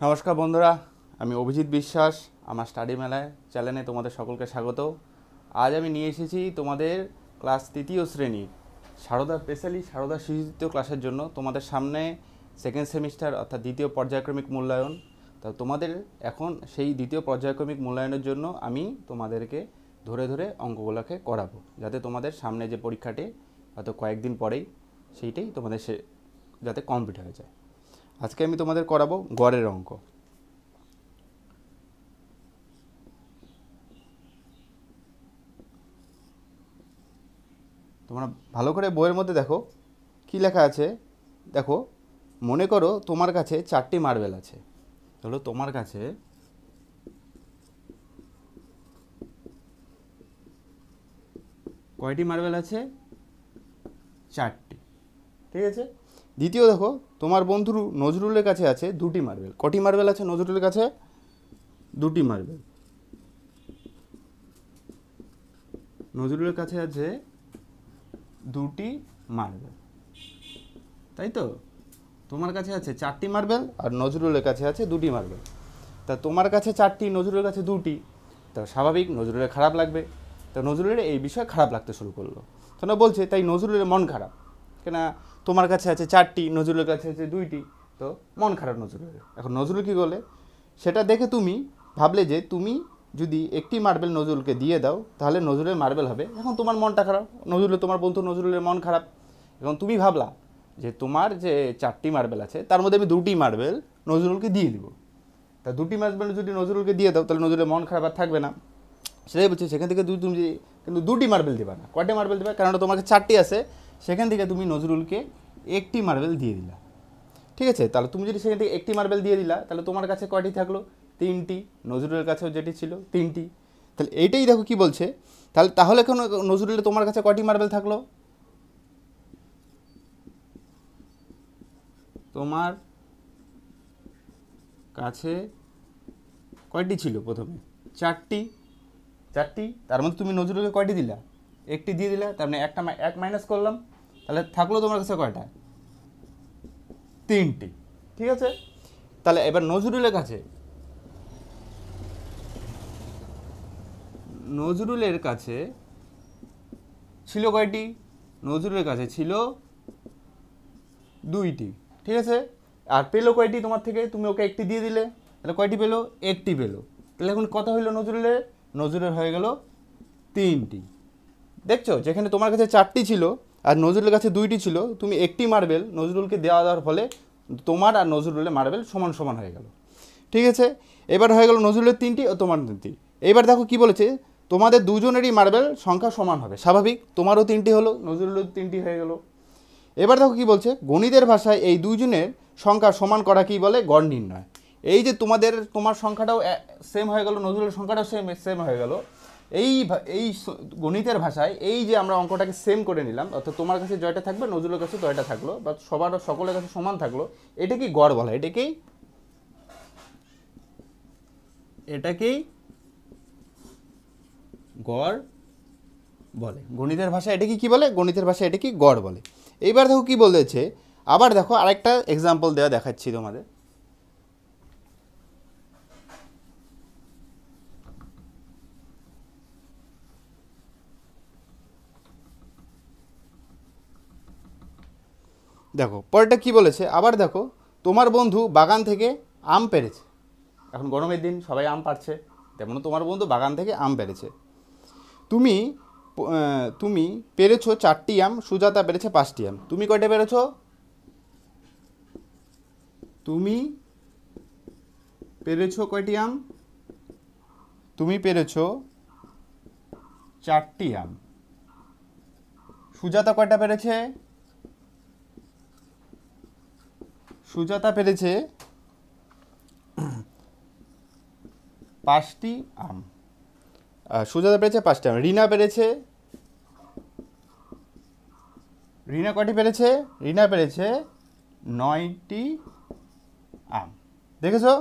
নমস্কার বন্ধুরা, আমি অভিজিৎ বিশ্বাস। আমার স্টাডি মেলায় চ্যানেলে তোমাদের সকলকে স্বাগত। আজ আমি নিয়ে এসেছি তোমাদের ক্লাস তৃতীয় শ্রেণীর স্পেশালি সারদা শিশু ক্লাসের জন্য তোমাদের সামনে সেকেন্ড সেমিস্টার অর্থাৎ দ্বিতীয় পর্যায়ক্রমিক মূল্যায়ন। তা তোমাদের এখন সেই দ্বিতীয় পর্যায়ক্রমিক মূল্যায়নের জন্য আমি তোমাদেরকে ধরে ধরে অঙ্কগুলোকে করাবো, যাতে তোমাদের সামনে যে পরীক্ষাটি হয়তো কয়েকদিন পরেই সেইটাই তোমাদের যাতে কমপ্লিট হয়ে যায়। আজকে আমি তোমাদের করাবো গড়ের অঙ্ক। তোমরা ভালো করে বইয়ের মধ্যে দেখো কি লেখা আছে। দেখো, মনে করো তোমার কাছে 4টি মার্বেল আছে। তাহলে তোমার কাছে কয়টি মার্বেল আছে? 4টি। ঠিক আছে। দ্বিতীয় দেখো, তোমার বন্ধু নজরুলের কাছে আছে 2টি মার্বেল। কটি মার্বেল আছে নজরুলের কাছে? 2টি মার্বেল। নজরুলের কাছে আছে 2টি মার্বেল, তাই তো? তোমার কাছে আছে 4টি মার্বেল আর নজরুলের কাছে আছে 2টি মার্বেল। তা তোমার কাছে 4টি, নজরুলের কাছে 2টি, তা স্বাভাবিক নজরুলের খারাপ লাগবে। তা নজরুলের এই বিষয়ে খারাপ লাগতে শুরু করলো। তোমরা বলছে তাই নজরুলের মন খারাপ কেন? তোমার কাছে আছে 4টি, নজরুলের কাছে আছে 2টি, তো মন খারাপ নজরুলের। এখন নজরুল কী করলে, সেটা দেখে তুমি ভাবলে যে তুমি যদি একটি মার্বেল নজরুলকে দিয়ে দাও তাহলে নজরুলের মার্বেল হবে। এখন তোমার মনটা খারাপ, নজরুলের, তোমার বন্ধু নজরুলের মন খারাপ। এখন তুমি ভাবলা যে তোমার যে 4টি মার্বেল আছে তার মধ্যে আমি 2টি মার্বেল নজরুলকে দিয়ে দিব। তা 2টি মার্বেল যদি নজরুলকে দিয়ে দাও তাহলে নজরুলের মন খারাপ আর থাকবে না। সেটাই বলছি, সেখান থেকে তুমি কিন্তু 2টি মার্বেল দেবা না। কয়টা মার্বেল দেবে? কারণ তোমার কাছে 4টি আছে, সেখান থেকে তুমি নজরুলকে একটি মার্বেল দিয়ে দিলা। ঠিক আছে। তাহলে তুমি যদি সেখান থেকে একটি মার্বেল দিয়ে দিলা তাহলে তোমার কাছে কয়টি থাকলো? 3টি। নজরুলের কাছেও যেটি ছিল 3টি। তাহলে এইটাই দেখো কি বলছে। তাহলে এখন নজরুলের তোমার কাছে কয়টি মার্বেল থাকলো? তোমার কাছে কয়টি ছিল প্রথমে? 4টি। 4টি, তার মধ্যে তুমি নজরুলকে কয়টি দিলা? একটি দিয়ে দিলা। তার মানে এক মাইনাস করলাম, তাহলে থাকলো তোমার কাছে কয়টা? 3টি। ঠিক আছে। তাহলে এবার নজরুলের কাছে ছিল কয়টি? নজরুলের কাছে ছিল 2টি। ঠিক আছে। আর পেলো কয়টি তোমার থেকে? তুমি ওকে একটি দিয়ে দিলে, তাহলে কয়টি পেলো? একটি পেলো। তাহলে এখন কথা হইলো নজরুলের হয়ে গেল 3টি। দেখছো, যেখানে তোমার কাছে 4টি ছিল আর নজরুলের কাছে 2টি ছিল, তুমি একটি মার্বেল নজরুলকে দেওয়ার ফলে তোমার আর নজরুলের মার্বেল সমান সমান হয়ে গেল। ঠিক আছে। এবার হয়ে গেল নজরুলের 3টি ও তোমার 3টি। এবার দেখো কি বলেছে, তোমাদের দুজনেরই মার্বেল সংখ্যা সমান হবে। স্বাভাবিক, তোমারও 3টি হলো, নজরুলের 3টি হয়ে গেল। এবার দেখো কি বলছে, গণিতের ভাষায় এই দুইজনের সংখ্যা সমান করা কি বলে? গড় নির্ণয়। এই যে তোমার সংখ্যাটাও সেম হয়ে গেল, নজরুলের সংখ্যাটাও সেম হয়ে গেল। এই এই গণিতের ভাষায় এই যে আমরা অঙ্কটাকে সেম করে নিলাম, অর্থাৎ তোমার কাছে জয়টা থাকবে, নজরুলের কাছে জয়টা থাকলো, বা সকলের কাছে সমান থাকলো, এটাকেই গড় বলা। এটাকেই গড় বলে। গণিতের ভাষায় এটাকে কি বলে? গণিতের ভাষায় এটাকে গড় বলে। এইবার দেখো কি বলেছে, আবার দেখো আরেকটা এক্সাম্পল দেখাচ্ছি তোমাদের। দেখো পরেরটা কি বলেছে, আবার দেখো, তোমার বন্ধু বাগান থেকে আম পেড়েছে। এখন গরমের দিন, সবাই আম পাড়ছে, তেমন তোমার বন্ধু বাগান থেকে আম পেড়েছে। তুমি তুমি পেরেছো 4টি আম, সুজাতা পেরেছে 5টি আম। তুমি কয়টা পেরেছো? তুমি পেরেছো কয়টি আম? তুমি পেরেছো 4টি আম। সুজাতা কয়টা পেরেছে? সুজাতা পেরেছে 5টি আম। সুজাতা পেরেছে 5টি আম। রিনা কয়টি পেরেছে? রিনা পেরেছে 9টি আম। দেখেছো,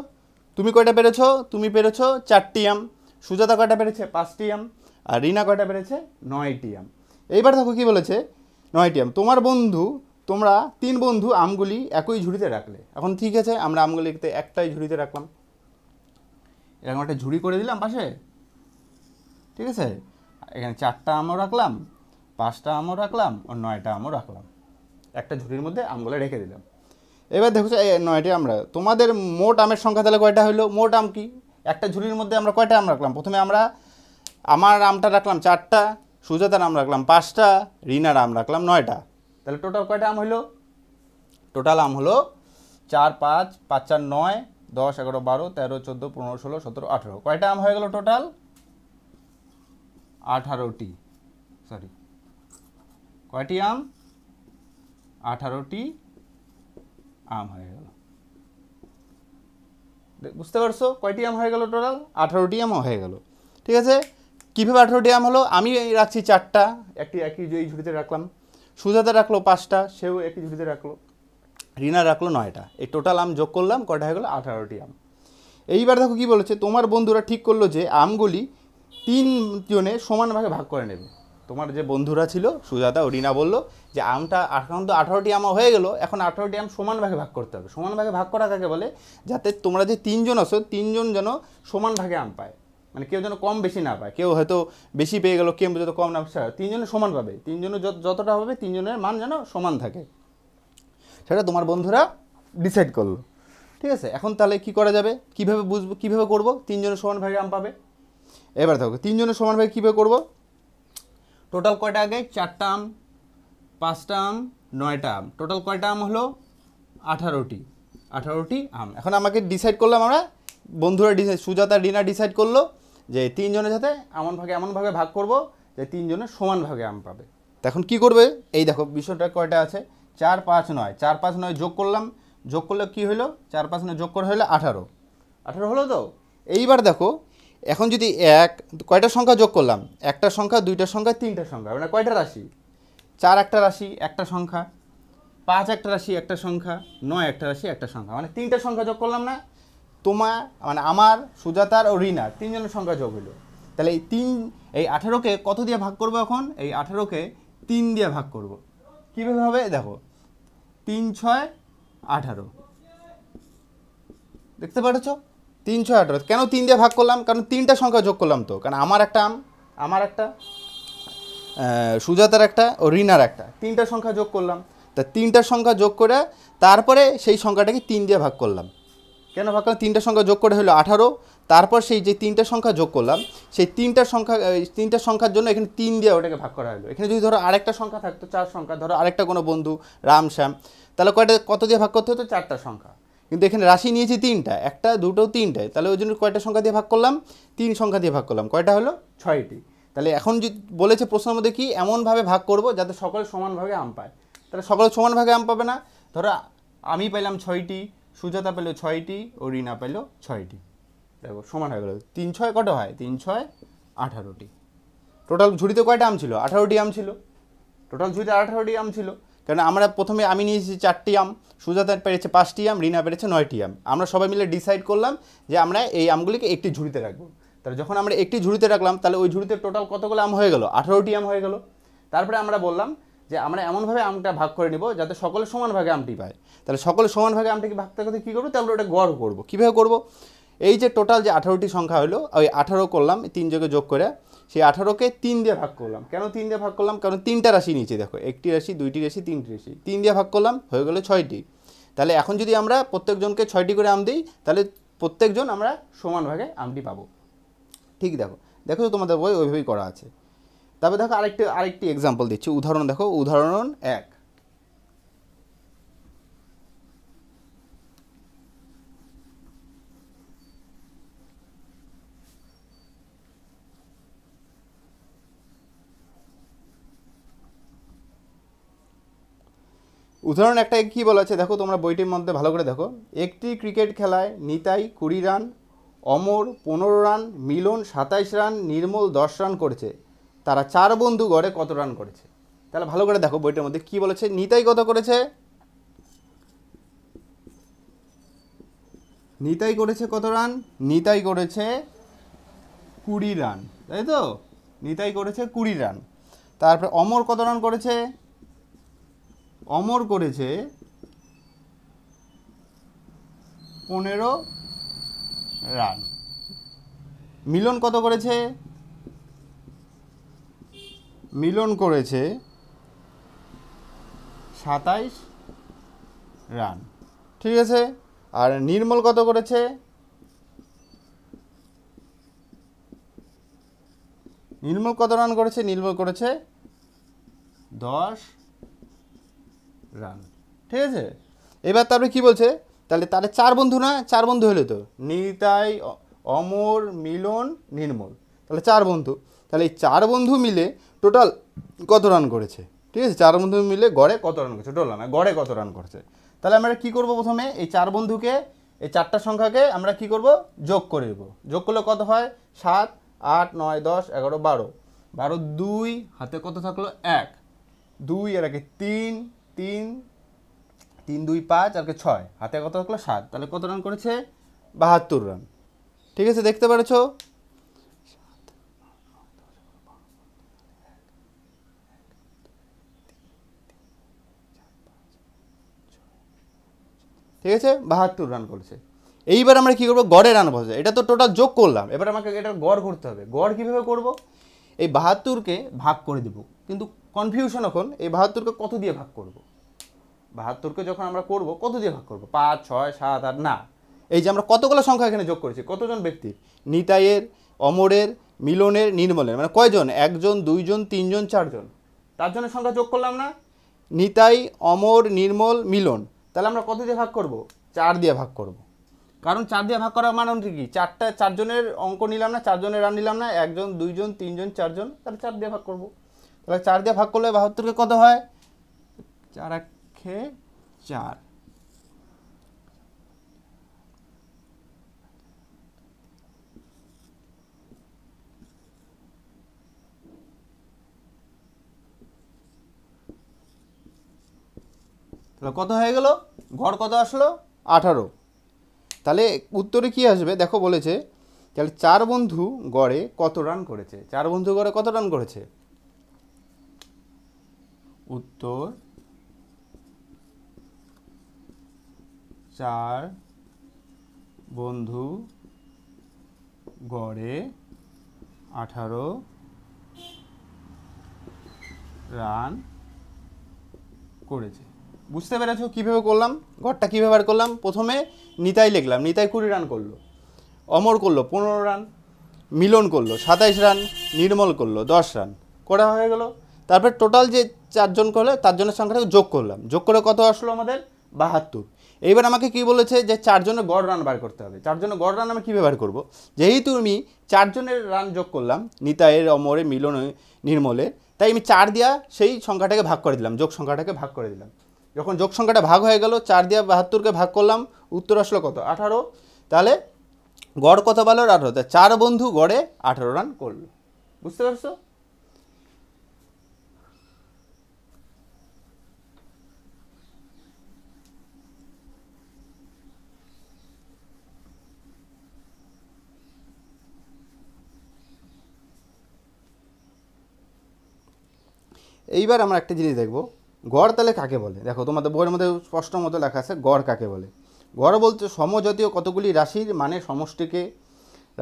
তুমি কয়টা পেরেছো? তুমি পেরেছো 4টি আম। সুজাতা কয়টা পেরেছে? 5টি আম। আর রিনা কয়টা পেরেছে? 9টি আম। এইবার দেখো কি বলেছে, 9টি আম। তোমার বন্ধু তোমরা 3 বন্ধু আমগুলি একই ঝুড়িতে রাখলে। এখন ঠিক আছে, আমরা আমগুলিতে একটাই ঝুড়িতে রাখলাম, এরকম একটা ঝুড়ি করে দিলাম পাশে, ঠিক আছে। এখানে 4টা আমও রাখলাম, 5টা আমও রাখলাম, আর 9টা আমও রাখলাম, একটা ঝুড়ির মধ্যে আমগুলো রেখে দিলাম। এবার দেখো 9টি আমরা, তোমাদের মোট আমের সংখ্যা তাহলে কয়টা হলো? মোট আম কি, একটা ঝুড়ির মধ্যে আমরা কয়টা আম রাখলাম? প্রথমে আমরা আমার আমটা রাখলাম 4টা, সুজাতার আম রাখলাম 5টা, রিনার আম রাখলাম 9টা। তাহলে টোটাল কয়টা আম হলো? টোটাল আম হলো 4, 5, 5 4 9, 10, 11, 12, 13, 14, 15, 16, 17, 18। কয়টা আম হয়ে গেল টোটাল? 18টি। সরি, কয়টি আম? 18টি আম হয়ে গেল। বুঝতে পারছো কয়টি আম হয়ে গেল? টোটাল 18টি আম হয়ে গেল, ঠিক আছে। কীভাবে 18টি আম হলো? আমি রাখছি 4টা, একই এই ঝুড়িতে রাখলাম, সুজাতা রাখলো 5টা, সেও একই ঝুড়িতে রাখলো, রিনা রাখলো 9টা। এই টোটাল আম যোগ করলাম, কয়টা হয়ে গেলো? 18টি আম। এইবার দেখো কি বলেছে, তোমার বন্ধুরা ঠিক করলো যে আমগুলি 3 জনে সমান ভাগে ভাগ করে নেবে। তোমার যে বন্ধুরা ছিল সুজাতা ও রিনা বললো যে আমটা এখন তো 18টি আম হয়ে গেল, এখন 18টি আম সমান ভাগে ভাগ করতে হবে। সমান ভাগে ভাগ করা কাকে বলে? যাতে তোমরা যে 3 জন আছো, 3 জন যেন সমান ভাগে আম পায়, মানে কেউ যেন কম বেশি না পায়, কেউ হয়তো বেশি পেয়ে গেল, কেউ যত কম না, 3 জনে সমান পাবে, 3 জনে যতটা হবে 3 জনের মান যেন সমান থাকে, সেটা তোমার বন্ধুরা ডিসাইড করলো, ঠিক আছে। এখন তাহলে কি করা যাবে, কীভাবে বুঝবো, কীভাবে করবো 3 জনের সমান ভাগে আম পাবে? এবার দেখো 3 জনের সমান ভাগে কীভাবে করবো? টোটাল কয়টা আগে? 4টা আম, 5টা আম, 9টা আম, টোটাল কয়টা আম হলো? 18টি আম। এখন আমাকে ডিসাইড করলাম, আমরা বন্ধুরা সুজাতা রিনা ডিসাইড করলো যে 3 জনের সাথে এমনভাবে ভাগ করব যে 3 জনের সমান ভাগে আম পাবে। এখন কি করবে? এই দেখো বিষয়টা কয়টা আছে, 4, 5, 9, 4, 5, 9 যোগ করলাম, যোগ করলে কি হলো? 4, 5, 9 যোগ করে হলো 18 হলো তো। এইবার দেখো এখন যদি কয়টা সংখ্যা যোগ করলাম? একটা সংখ্যা, দুইটা সংখ্যা, তিনটা সংখ্যা, মানে কয়টা রাশি? 4 একটা রাশি, একটা সংখ্যা, 5 একটা রাশি, একটা সংখ্যা, 9 একটা রাশি, একটা সংখ্যা, মানে 3টা সংখ্যা যোগ করলাম না? তোমার মানে আমার, সুজাতার ও রিনার 3 জনের সংখ্যা যোগ হলো। তাহলে এই 18কে কত দিয়ে ভাগ করবো? এখন এই 18কে 3 দিয়ে ভাগ করব। কীভাবে হবে দেখো, 3, 6, 18, দেখতে পাচ্ছ? 3, 6, 18। কেন 3 দিয়ে ভাগ করলাম? কারণ 3টা সংখ্যা যোগ করলাম তো, কারণ আমার একটা আম, আমার একটা, সুজাতার একটা ও রিনার একটা, 3টা সংখ্যা যোগ করলাম। তা 3টা সংখ্যা যোগ করে তারপরে সেই সংখ্যাটাকে 3 দিয়ে ভাগ করলাম। কেন ভাগ করলাম? 3টা সংখ্যা যোগ করে হলো 18, তারপর সেই যে 3টা সংখ্যা যোগ করলাম, সেই 3টা সংখ্যার জন্য এখানে 3 দিয়ে ওটাকে ভাগ করা হলো। এখানে যদি ধরো আরেকটা সংখ্যা থাকতো, 4 সংখ্যা, ধরো আরেকটা কোনো বন্ধু রাম শ্যাম, তাহলে কত দিয়ে ভাগ করতে হতো? 4টা সংখ্যা। কিন্তু এখানে রাশি নিয়েছি 3টা, একটা, দুটো, 3টায়, তাহলে ওই জন্য কয়টা সংখ্যা দিয়ে ভাগ করলাম? 3 সংখ্যা দিয়ে ভাগ করলাম। কয়টা হলো? 6টি। তাহলে এখন যদি বলেছে প্রশ্নের মধ্যে কি, এমনভাবে ভাগ করব যাতে সকলে সমানভাবে আম পায়। তাহলে সকলে সমানভাবে আম পাবে না, ধরো আমি পেলাম 6টি, সুজাতা পেল 6টি, ও রিনা পেল 6টি, দেখো সমান হয়ে গেল। 3, 6 কত হয়? 3, 6, 18টি। টোটাল ঝুড়িতে কয়টা আম ছিল? 18টি আম ছিল। টোটাল ঝুড়িতে 18টি আম ছিল, কারণ আমরা প্রথমে আমি নিয়েছি 4টি আম, সুজাতা পেরেছে 5টি আম, রিনা পেরেছে 9টি আম। আমরা সবাই মিলে ডিসাইড করলাম যে আমরা এই আমগুলিকে একটি ঝুড়িতে রাখবো। তাহলে যখন আমরা একটি ঝুড়িতে রাখলাম, তাহলে ওই ঝুড়িতে টোটাল কতগুলো আম হয়ে গেল? 18টি আম হয়ে গেল। তারপরে আমরা বললাম যে আমরা এমনভাবে আমটা ভাগ করে নিব যাতে সকলে সমান ভাগে আমটি পায়। তাহলে সকলে সমান ভাগে আমটিকে ভাগ করতে কী করবো? তাহলে ওটা গড় করবো। কীভাবে করবো? এই যে টোটাল যে 18টি সংখ্যা হলো, ওই 18 করলাম 3 যোগে যোগ করে, সেই 18কে 3 দিয়ে ভাগ করলাম। কেন 3 দিয়ে ভাগ করলাম? কারণ 3টা রাশি নিচে দেখো, একটি রাশি, দুইটি রাশি, 3টি রাশি, 3 দিয়ে ভাগ করলাম, হয়ে গেলো 6টি। তাহলে এখন যদি আমরা প্রত্যেকজনকে 6টি করে আম দিই, তাহলে প্রত্যেকজন আমরা সমান ভাগে আমটি পাবো। ঠিক দেখো তো তোমাদের বই ওইভাবেই করা আছে। তারপর দেখো আরেকটি এক্সাম্পল দিচ্ছি, উদাহরণ দেখো, উদাহরণ 1। উদাহরণ একটা কী বলা আছে দেখো, তোমরা বইটির মধ্যে ভালো করে দেখো। একটি ক্রিকেট খেলায় নিতাই 20 রান, অমর 15 রান, মিলন 27 রান, নির্মল 10 রান করেছে। তারা 4 বন্ধু গড়ে কত রান করেছে? তাহলে ভালো করে দেখো বইটার মধ্যে কী বলেছে। নিতাই কত করেছে? নিতাই করেছে কত রান? নিতাই করেছে 20 রান, তাই তো? নিতাই করেছে 20 রান। তারপরে অমর কত রান করেছে? অমর করেছে 15 রান। মিলন কত করেছে? মিলন করেছে 27 রান। ঠিক আছে। আর নির্মল কত করেছে? নির্মল কত রান করেছে? নির্মল করেছে 10 রান। ঠিক আছে। এবার তারপরে কি বলছে, তাহলে 4 বন্ধু না? 4 বন্ধু হলো তো, নিতাই, অমর, মিলন, নির্মল, তাহলে 4 বন্ধু। তাহলে এই 4 বন্ধু মিলে টোটাল কত রান করেছে? ঠিক আছে, 4 বন্ধু মিলে গড়ে কত রান করেছে, টোটাল না, গড়ে কত রান করেছে। তাহলে আমরা কি করব, প্রথমে এই 4 বন্ধুকে, এই 4টা সংখ্যাকে আমরা কি করব, যোগ করে দেব। যোগ করলে কত হয়? 7, 8, 9, 10, 11, 12, 12, 2 হাতে কত থাকলো? 1, 2 আর 1 3, 3, 3, 2, 5 আর 6 হাতে কত থাকলো? 7। তাহলে কত রান করেছে? 72 রান। ঠিক আছে, দেখতে পেরেছো? ঠিক আছে, 72 রান করেছে। এইবার আমরা কী করবো, গড়ে রান বসে, এটা তো টোটাল যোগ করলাম, এবার আমাকে এটার গড় করতে হবে। গড় কীভাবে করব? এই 72কে ভাগ করে দেব, কিন্তু কনফিউশন এখন, এই 72কে কত দিয়ে ভাগ করব? 72কে যখন আমরা করব, কত দিয়ে ভাগ করব? 5, 6, 7, 8 না, এই যে আমরা কতগুলো সংখ্যা এখানে যোগ করেছি, কতজন ব্যক্তির, নিতাইয়ের, অমরের, মিলনের, নির্মলের, মানে কয়জন? 1 জন, 2 জন, 3 জন, 4 জন, 4 জনের সংখ্যা যোগ করলাম না? নিতাই, অমর, নির্মল, মিলন, তাহলে আমরা কত দিয়ে ভাগ করব? 4 দিয়ে ভাগ করব। কারণ 4 দিয়ে ভাগ করার মানে কি, 4 জনের অঙ্ক নিলাম না, 4 জনের রান নিলাম না, 1 জন, 2 জন, 3 জন, 4 জন, তাহলে 4 দিয়ে ভাগ করব। তাহলে 4 দিয়ে ভাগ করলে 72কে কত হয়? 4 একে 4। তাহলে কত হয়ে গেল? গড় কত আসলো? 18। তাহলে উত্তরে কি আসবে দেখো, বলেছে তাহলে 4 বন্ধু গড়ে কত রান করেছে? 4 বন্ধু গড়ে কত রান করেছে? উত্তর 4 বন্ধু গড়ে 18 রান করেছে। বুঝতে পেরেছো কীভাবে করলাম? গড়টা কীভাবে বার করলাম? প্রথমে নিতাই লিখলাম, নিতাই 20 রান করলো, অমর করলো 15 রান, মিলন করলো 27 রান, নির্মল করলো 10 রান, করা হয়ে গেল। তারপর টোটাল যে 4 জন করলো, 4 জনের সংখ্যাটাকে যোগ করলাম, যোগ করে কত আসলো আমাদের? 72। এইবার আমাকে কি বলেছে, যে 4 জনের গড় রান বার করতে হবে। 4 জনের গড় রান আমি কীভাবে বার করবো? যেহেতু আমি 4 জনের রান যোগ করলাম, নিতাইয়ের, অমরের, মিলনের, নির্মলের, তাই আমি 4 দিয়া সেই সংখ্যাটাকে ভাগ করে দিলাম, যোগ সংখ্যাটাকে ভাগ করে দিলাম। যখন যোগ সংখ্যাটা ভাগ হয়ে গেল, 4 দিয়ে 72কে ভাগ করলাম, উত্তর আসলো কত? 18। তাহলে গড় কত বলো? 18। তা 4 বন্ধু গড়ে 18 রান করলো। বুঝতে পারছো? এইবার আমরা একটা জিনিস দেখব, গড় তাহলে কাকে বলে। দেখো তোমাদের বইয়ের মধ্যে স্পষ্ট মতো লেখা আছে গড় কাকে বলে। গড় বলতে সমজাতীয় কতগুলি রাশির মানে সমষ্টিকে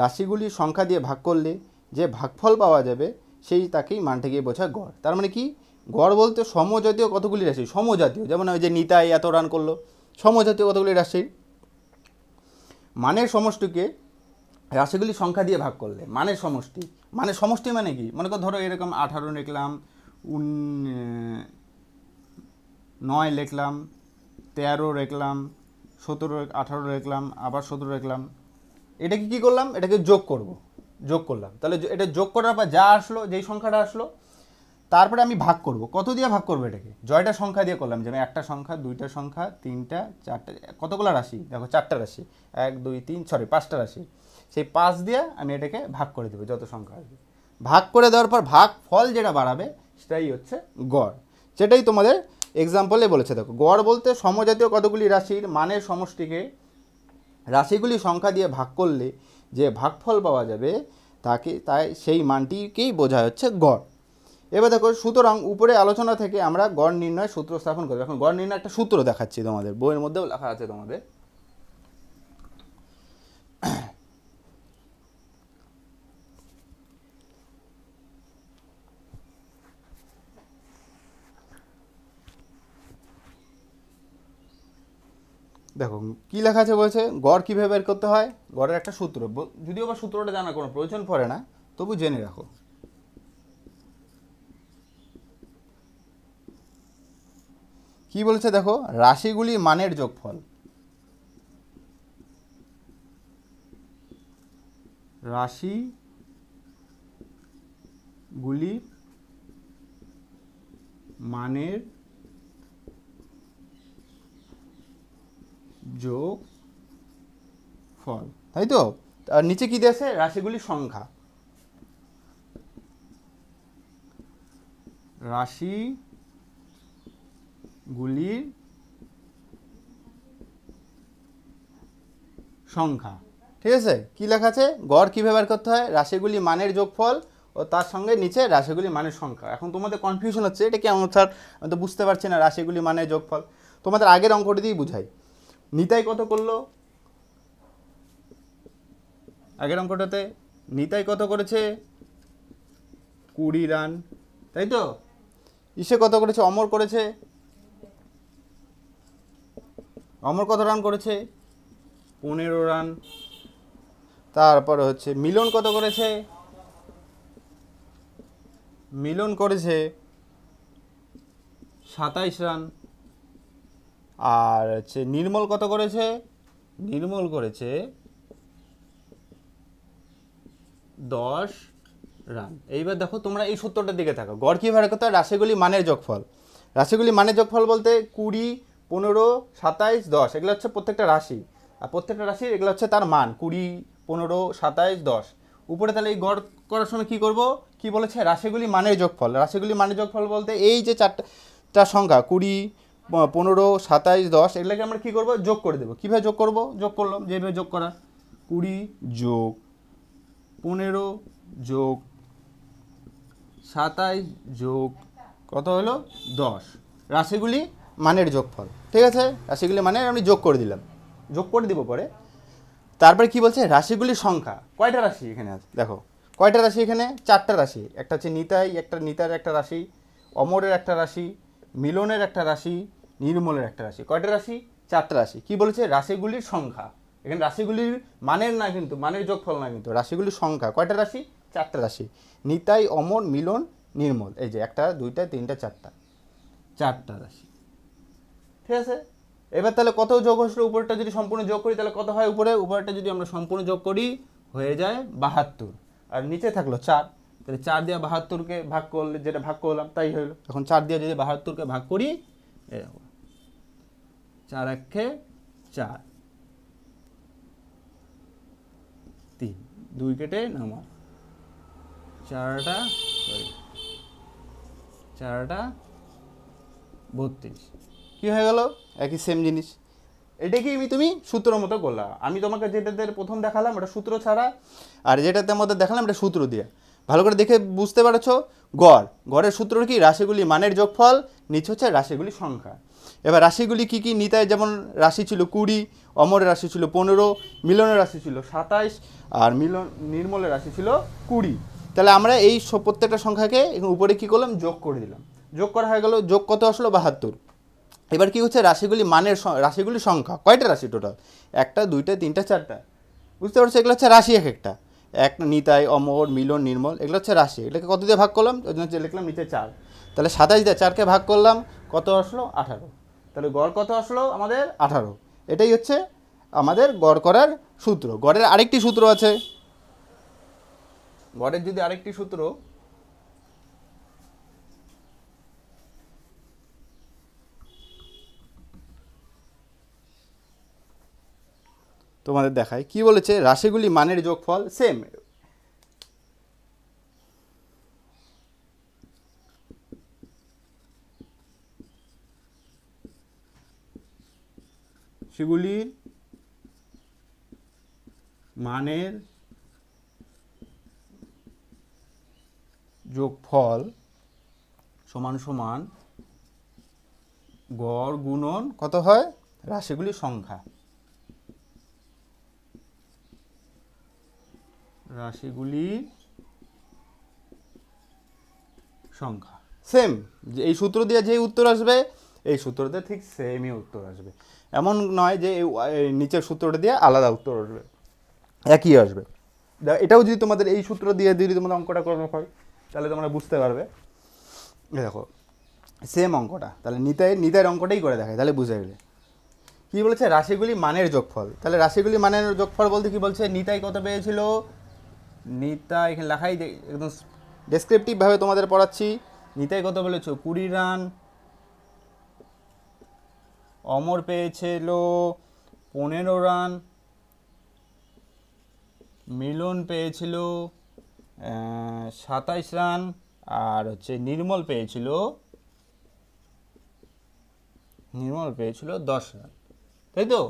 রাশিগুলি সংখ্যা দিয়ে ভাগ করলে যে ভাগফল পাওয়া যাবে, সেই তাকেই মানটাকে বোঝায় গড়। তার মানে কি, গড় বলতে সমজাতীয় কতগুলি রাশি, সমজাতীয়, যেমন ওই যে নিতাই এত রান করলো, সমজাতীয় কতগুলি রাশির মানের সমষ্টিকে রাশিগুলি সংখ্যা দিয়ে ভাগ করলে, মানের সমষ্টি, মানে সমষ্টি মানে কি, মনে করো ধরো এরকম 18 লিখলাম, 9 লিখলাম, 13 লিখলাম, 17, 18 লিখলাম, আবার 17 লিখলাম, এটাকে কী করলাম? এটাকে যোগ করব, যোগ করলাম। তাহলে এটা যোগ করার পর যা আসলো, যেই সংখ্যাটা আসলো, তারপরে আমি ভাগ করব। কত দিয়ে ভাগ করবো? এটাকে জয়টা সংখ্যা দিয়ে করলাম, যে আমি একটা সংখ্যা, দুইটা সংখ্যা, তিনটা, চারটা, কতগুলো রাশি দেখো, 4টা রাশি, 1, 2, 3, 5টা রাশি, সেই 5 দিয়ে আমি এটাকে ভাগ করে দেবো, যত সংখ্যা আসবে। ভাগ করে দেওয়ার পর ভাগ ফল যেটা বাড়াবে সেটাই হচ্ছে গড়। সেটাই তোমাদের এক্সাম্পলে বলেছে। দেখো, গড় বলতে সমজাতীয় কতগুলি রাশির মানের সমষ্টিকে রাশিগুলি সংখ্যা দিয়ে ভাগ করলে যে ভাগফল পাওয়া যাবে, তাই সেই মানটিকেই বোঝায় হচ্ছে গড়। এবার দেখো, সুতরাং উপরে আলোচনা থেকে আমরা গড় নির্ণয় সূত্র স্থাপন করবো। এখন গড় নির্ণয় একটা সূত্র দেখাচ্ছি তোমাদের, বইয়ের মধ্যেও লেখা আছে তোমাদের। দেখো কি লেখা আছে, বলছে গড় কীভাবে বের করতে হয়। গড়ের একটা সূত্র, যদিও বা সূত্রটা জানার কোনো প্রয়োজন পড়ে না, তবু জেনে রাখো। কি বলেছে দেখো, রাশিগুলি মানের যোগফল। রাশিগুলি মানের যোগ ফল, তাই তো। আর নিচে কি দিয়েছে, রাশিগুলির সংখ্যা। রাশিগুলির সংখ্যা, ঠিক আছে। কি লেখা আছে, গড় কীভাবে বের করতে হয়, রাশিগুলি মানের যোগফল ও তার সঙ্গে নিচে রাশিগুলি মানের সংখ্যা। এখন তোমাদের কনফিউশন হচ্ছে, এটা কেমন স্যার, আমি তো বুঝতে পারছি না রাশিগুলি মানের যোগফল। তোমাদের আগের অঙ্কটি দিয়েই বুঝাই। নিতাই কত করলো, আগের অঙ্কটাতে নিতাই কত করেছে, 20 রান, তাই তো। ইসে কত করেছে, অমর করেছে, অমর কত রান করেছে, 15 রান। তারপরে হচ্ছে মিলন কত করেছে, মিলন করেছে 27 রান। আর হচ্ছে নির্মল কত করেছে, নির্মল করেছে 10 রান। এইবার দেখো তোমরা এই সূত্রটার দিকে থাকো, গড় কী বের করতে হয়, রাশিগুলি মানের যোগফল। রাশিগুলি মানের যোগফল বলতে 20, 15, 27, 10 এগুলো হচ্ছে প্রত্যেকটা রাশি, আর প্রত্যেকটা রাশি এগুলো হচ্ছে তার মান 20, 15, 27, 10। উপরে তাহলে এই গড় করার সময় কী করবো, কি বলেছে, রাশিগুলি মানের যোগফল। রাশিগুলি মানের যোগফল বলতে এই যে চারটা সংখ্যা 20, 15, 27, 10 এগুলোকে আমরা কী করবো, যোগ করে দেবো। কীভাবে যোগ করবো, যোগ করলাম যেভাবে যোগ করা, 20 যোগ 15 যোগ 27 যোগ কত হলো 10, রাশিগুলি মানের যোগফল, ঠিক আছে। রাশিগুলি মানের আমি যোগ করে দিলাম, যোগ করে দিব পরে। তারপরে কি বলছে, রাশিগুলির সংখ্যা। কয়টা রাশি এখানে আছে দেখো, কয়টা রাশি এখানে, 4টা রাশি। একটা হচ্ছে নিতাই, নিতাইয়ের একটা রাশি, অমরের একটা রাশি, মিলনের একটা রাশি, নির্মলের একটা রাশি। কয়টা রাশি, 4টা রাশি। কি বলেছে, রাশিগুলির সংখ্যা। এখানে রাশিগুলির মানের না কিন্তু, মানের যোগফল না কিন্তু, রাশিগুলির সংখ্যা। কয়টা রাশি, 4টা রাশি, নিতাই, অমর, মিলন, নির্মল। এই যে 1টা 2টা 3টা 4টা, 4টা রাশি, ঠিক আছে। এবার তাহলে কত যোগ হচ্ছিল, উপরটা যদি সম্পূর্ণ যোগ করি তাহলে কত হয়, উপরেরটা যদি আমরা সম্পূর্ণ যোগ করি হয়ে যায় 72, আর নিচে থাকলো 4। তাহলে 4 দিয়ে 72কে ভাগ করলে, যেটা ভাগ করলাম তাই হলো। এখন 4 দিয়ে যদি 72কে ভাগ করি, 4 1 4, 3, 2 কেটে নামাও, 4টা 32, কী হয়ে গেল, একই সেম জিনিস। এটাকে তুমি সূত্র মতো করলা। আমি তোমাকে যেটাতে প্রথম দেখালাম ওটা সূত্র ছাড়া, আর যেটাতে মধ্যে দেখালাম এটা সূত্র দিয়ে। ভালো করে দেখে বুঝতে পারছো, গড়ের সূত্র কি, রাশিগুলি মানের যোগফল, নিচে হচ্ছে রাশিগুলি সংখ্যা। এবার রাশিগুলি কি কি, নিতাই যেমন রাশি ছিল 20, অমরের রাশি ছিল 15, মিলনের রাশি ছিল 27, আর নির্মলের রাশি ছিল 20। তাহলে আমরা এই প্রত্যেকটা সংখ্যাকে উপরে কি করলাম, যোগ করে দিলাম। যোগ করা হয়ে গেল, যোগ কত আসলো 72। এবার কি হচ্ছে, রাশিগুলি মানের, রাশিগুলির সংখ্যা। কয়টা রাশি টোটাল, 1টা 2টা 3টা 4টা, বুঝতে পারছো। এগুলো হচ্ছে রাশি, একটা নিতাই, অমর, মিলন, নির্মল, এগুলো হচ্ছে রাশি। এগুলোকে কত দিয়ে ভাগ করলাম, ওই জন্য লিখলাম নিচে 4। তাহলে 27 দিয়ে 4কে ভাগ করলাম, কত আসলো 18। তাহলে গড় কত আসলো আমাদের 18। এটাই হচ্ছে আমাদের গড় করার সূত্র। গড়ের আরেকটি সূত্র আছে, গড়ের যদি আরেকটি সূত্র তোমাদের দেখায়, কি বলেছে, রাশিগুলি মানের যোগফল, সেম। সেগুলির মানের যোগফল সমান সমান গড় গুণন কত হয় রাশিগুলির সংখ্যা, রাশিগুলির সংখ্যা। সেম এই সূত্র দিয়ে যেই উত্তর আসবে এই সূত্রতে ঠিক সেমই উত্তর আসবে, এমন নয় যে এই নিচের সূত্রটা দিয়ে আলাদা উত্তর আসবে, একই আসবে। এটাও যদি তোমাদের এই সূত্র দিয়ে যদি তোমাদের অঙ্কটা করানো হয় তাহলে তোমরা বুঝতে পারবে। দেখো সেম অঙ্কটা, তাহলে নিতাইয়ের অঙ্কটাই করে দেখায়, তাহলে বুঝে গেলে। কী বলেছে রাশিগুলি মানের যোগফল, তাহলে রাশিগুলি মানের যোগফল বলতে কি বলছে, নিতাই কত পেয়েছিল, নিতাই এখানে লেখাই একদম ডেসক্রিপটিভভাবে তোমাদের পড়াচ্ছি। নিতাই কত বলেছ 20 রান, অমর পেয়েছিল 15 রান, মিলন পেয়েছিল 27 রান, আর হচ্ছে নির্মল পেয়েছিল 10 রান, তাই তো।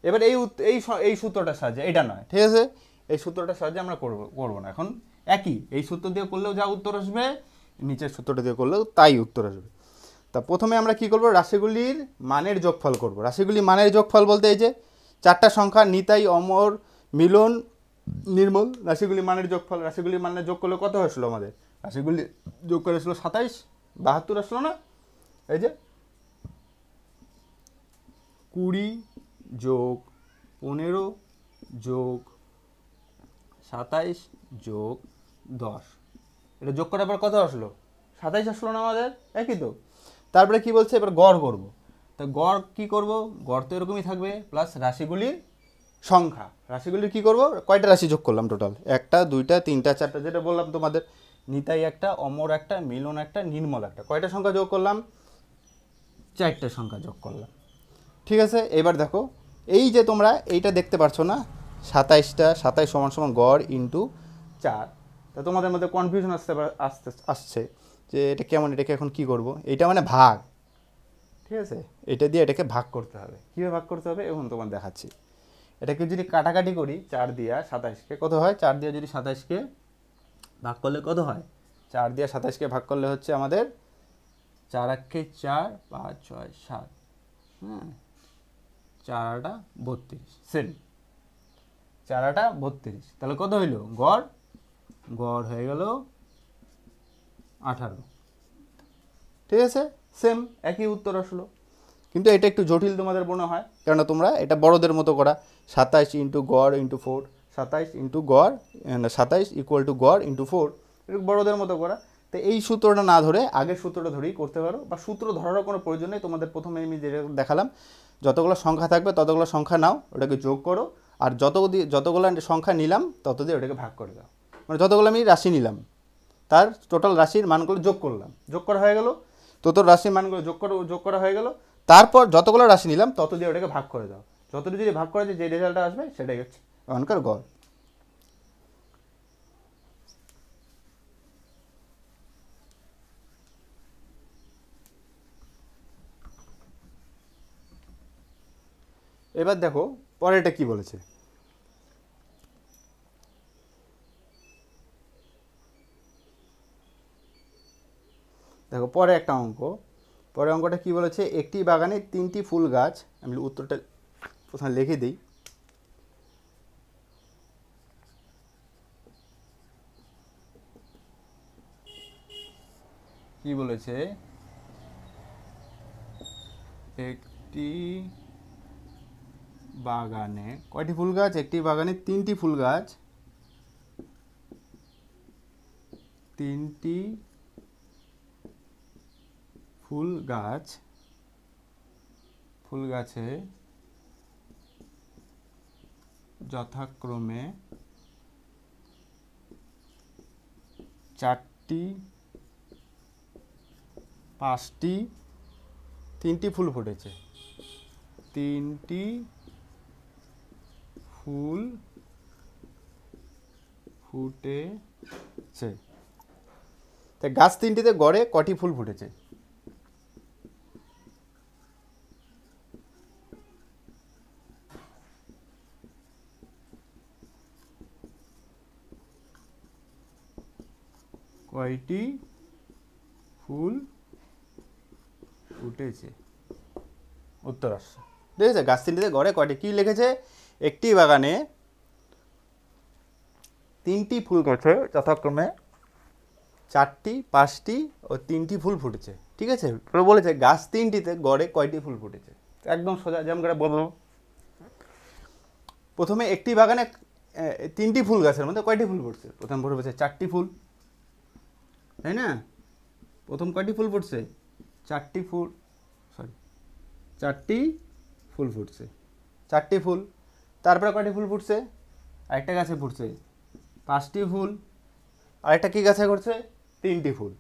এবার এই সূত্রটার সাহায্যে, এটা নয় ঠিক আছে, এই সূত্রটার সাহায্যে আমরা করবো না এখন, একই এই সূত্র দিয়ে করলেও যা উত্তর আসবে নিচের সূত্রটা দিয়ে করলেও তাই উত্তর আসবে। তা প্রথমে আমরা কি করব, রাশিগুলির মানের যোগফল করব। রাশিগুলির মানের যোগফল বলতে এই যে 4টা সংখ্যা নিতাই, অমর, মিলন, নির্মল, রাশিগুলির মানের যোগফল। রাশিগুলির মানের যোগ করলে কত আসলো আমাদের, রাশিগুলি যোগ করে আসলো 27, 72 আসলো না, এই যে 20 যোগ 15 যোগ 27 যোগ 10, এটা যোগ করার পর কত আসলো 27 আসলো না আমাদের, একই তো। তারপরে কি বলছে, এবার গড় করব। তা গড় কি করব, গড় তো এরকমই থাকবে প্লাস রাশিগুলির সংখ্যা। রাশিগুলির কি করব, কয়টা রাশি যোগ করলাম টোটাল, 1টা 2টা 3টা 4টা, যেটা বললাম তোমাদের, নিতাই একটা, অমর একটা, মিলন একটা, নির্মল একটা, কয়টা সংখ্যা যোগ করলাম, 4টা সংখ্যা যোগ করলাম। ঠিক আছে, এবার দেখো এই যে তোমরা এইটা দেখতে পারছো না, 27 সমান সমান গড় ইন্টু 4, তা তোমাদের মধ্যে কনফিউশন আসছে যে এটা কেমন, এটাকে এখন কি করব, এইটা মানে ভাগ, ঠিক আছে, এটা দিয়ে এটাকে ভাগ করতে হবে। কীভাবে ভাগ করতে হবে এখন তোমার দেখাচ্ছি। এটাকে যদি কাটাকাটি করি 4 দিয়ে 27কে কত হয়, 4 দিয়ে যদি 27কে ভাগ করলে কত হয়, 4 দিয়ে 27কে ভাগ করলে হচ্ছে আমাদের 4 একে 4, 5 6 7, হ্যাঁ 4 8 32, সেম 4 8 32, তাহলে কত হইল গড়, গড় হয়ে গেল 18, ঠিক আছে, সেম একই উত্তর আসলো। কিন্তু এটা একটু জটিল তোমাদের মনে হয়, কেননা তোমরা এটা বড়দের মতো করা, 27 ইন্টু গড় ইন্টু 4, 27 ইন্টু গড় 27 ইকুয়াল টু গড় ইন্টু 4, এটা বড়দের মতো করা। তো এই সূত্রটা না ধরে আগের সূত্রটা ধরেই করতে পারো, বা সূত্র ধরারও কোনো প্রয়োজন নেই। তোমাদের প্রথমে আমি যেটা দেখালাম, যতগুলো সংখ্যা থাকবে ততগুলো সংখ্যা নাও, ওটাকে যোগ করো, আর যতগুলো সংখ্যা নিলাম তত দিয়ে ওটাকে ভাগ করে দাও। মানে যতগুলো আমি রাশি নিলাম তার টোটাল রাশির মানগুলো যোগ করলাম, যোগ করা হয়ে গেল, তত রাশির মানগুলো যোগ করা হয়ে গেল। তারপর যতগুলো রাশি নিলাম তত দিয়ে ওটাকে ভাগ করে দাও, যতটা যদি ভাগ করে যে রেজাল্টটা আসবে সেটাই হচ্ছে এখনকার গড়। এবার দেখো পরেরটা কি বলেছে, দেখো পরে একটা অঙ্ক, পরের অঙ্কটা কি বলেছে, একটি বাগানে 3টি ফুল গাছ, আমি উত্তরটা প্রথমে লিখে দিই। কি বলেছে, একটি বাগানে কয়টি ফুল গাছ, একটি বাগানে 3টি ফুল গাছ, 3টি ফুল গাছে যথাক্রমে 4টি 5টি 3টি ফুল ফুটেছে, 3টি ফুল ফুটেছে, তা গাছ 3টিতে গড়ে কটি ফুল ফুটেছে, কয়টি ফুল ফুটেছে, উত্তর আসছে। ঠিক আছে, গাছ তিনটিতে গড়ে কয়টি, কি লিখেছে, একটি বাগানে 3টি ফুল গাছে যথাক্রমে 4টি 5টি ও 3টি ফুল ফুটেছে। ঠিক আছে, বলেছে গাছ তিনটিতে গড়ে কয়টি ফুল ফুটেছে, একদম সোজা যেমন করে বলবো। প্রথমে একটি বাগানে 3টি ফুল গাছের মধ্যে কয়টি ফুল ফুটছে, প্রথম বলেছে 4টি ফুল, তাই না, প্রথম কয়টি ফুল ফুটছে, 4টি ফুল, সরি 4টি ফুল ফুটছে, 4টি ফুল। তারপরে কয়টি ফুল ফুটছে, আরেকটা গাছে ফুটছে 5টি ফুল, আরেকটা কি গাছে করছে 3টি ফুল,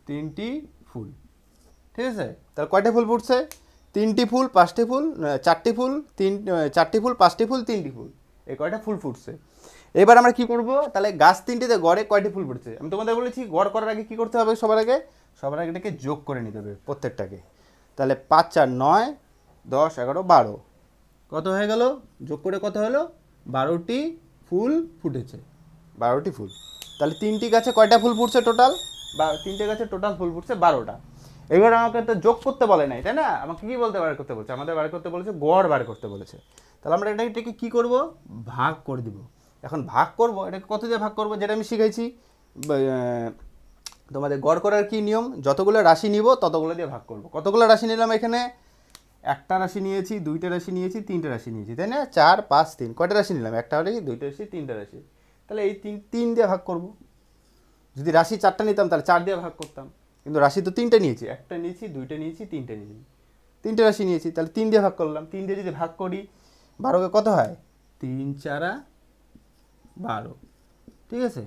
3টি ফুল। ঠিক আছে, তাহলে কয়টা ফুল ফুটছে, 3টি ফুল 5টি ফুল 4টি ফুল 4টি ফুল 5টি ফুল 3টি ফুল, এই কয়টা ফুল ফুটছে। এবার আমরা কি করব, তাহলে গাছ তিনটিতে গড়ে কয়টি ফুল ফুটছে, আমি তোমাদের বলেছি গড় করার আগে কি করতে হবে, সবার আগে এটাকে যোগ করে নিতে হবে প্রত্যেকটাকে। তাহলে 5 4 9 10 11 12, কত হয়ে গেল, যোগ করে কত হলো, 12টি ফুল ফুটেছে, 12টি ফুল। তাহলে 3টি গাছে কয়টা ফুল ফুটছে টোটাল, বা 3টে গাছে টোটাল ফুল ফুটছে 12টা। এবার আমাকে তো যোগ করতে বলে নাই, তাই না, আমাকে কি বলতে বার করতে বলছে, আমাদের বার করতে বলেছে গড় বার করতে বলেছে। তাহলে আমরা এটাকে কি করব, ভাগ করে দিব। এখন ভাগ করব, এটাকে কত দিয়ে ভাগ করব, যেটা আমি শিখাইছি তোমাদের গড় করার কি নিয়ম, যতগুলো রাশি নিব ততগুলো দিয়ে ভাগ করব। কতগুলো রাশি নিলাম, এখানে একটা রাশি নিয়েছি, 2টে রাশি নিয়েছি, 3টে রাশি নিয়েছি, তাই না, 4 5 3, কয়টা রাশি নিলাম, একটা রাশি 2টে রাশি 3টে রাশি। তাহলে এই 3 দিয়ে ভাগ করব। যদি রাশি 4টা নিতাম তাহলে 4 দিয়ে ভাগ করতাম, কিন্তু রাশি তো 3টে নিয়েছি, একটা নিয়েছি, 2টে নিয়েছি, 3টে নিয়েছি, 3টে রাশি নিয়েছি, তাহলে 3 দিয়ে ভাগ করলাম। 3 দিয়ে যদি ভাগ করি 12কে কত হয়, 3 4 12। ঠিক আছে,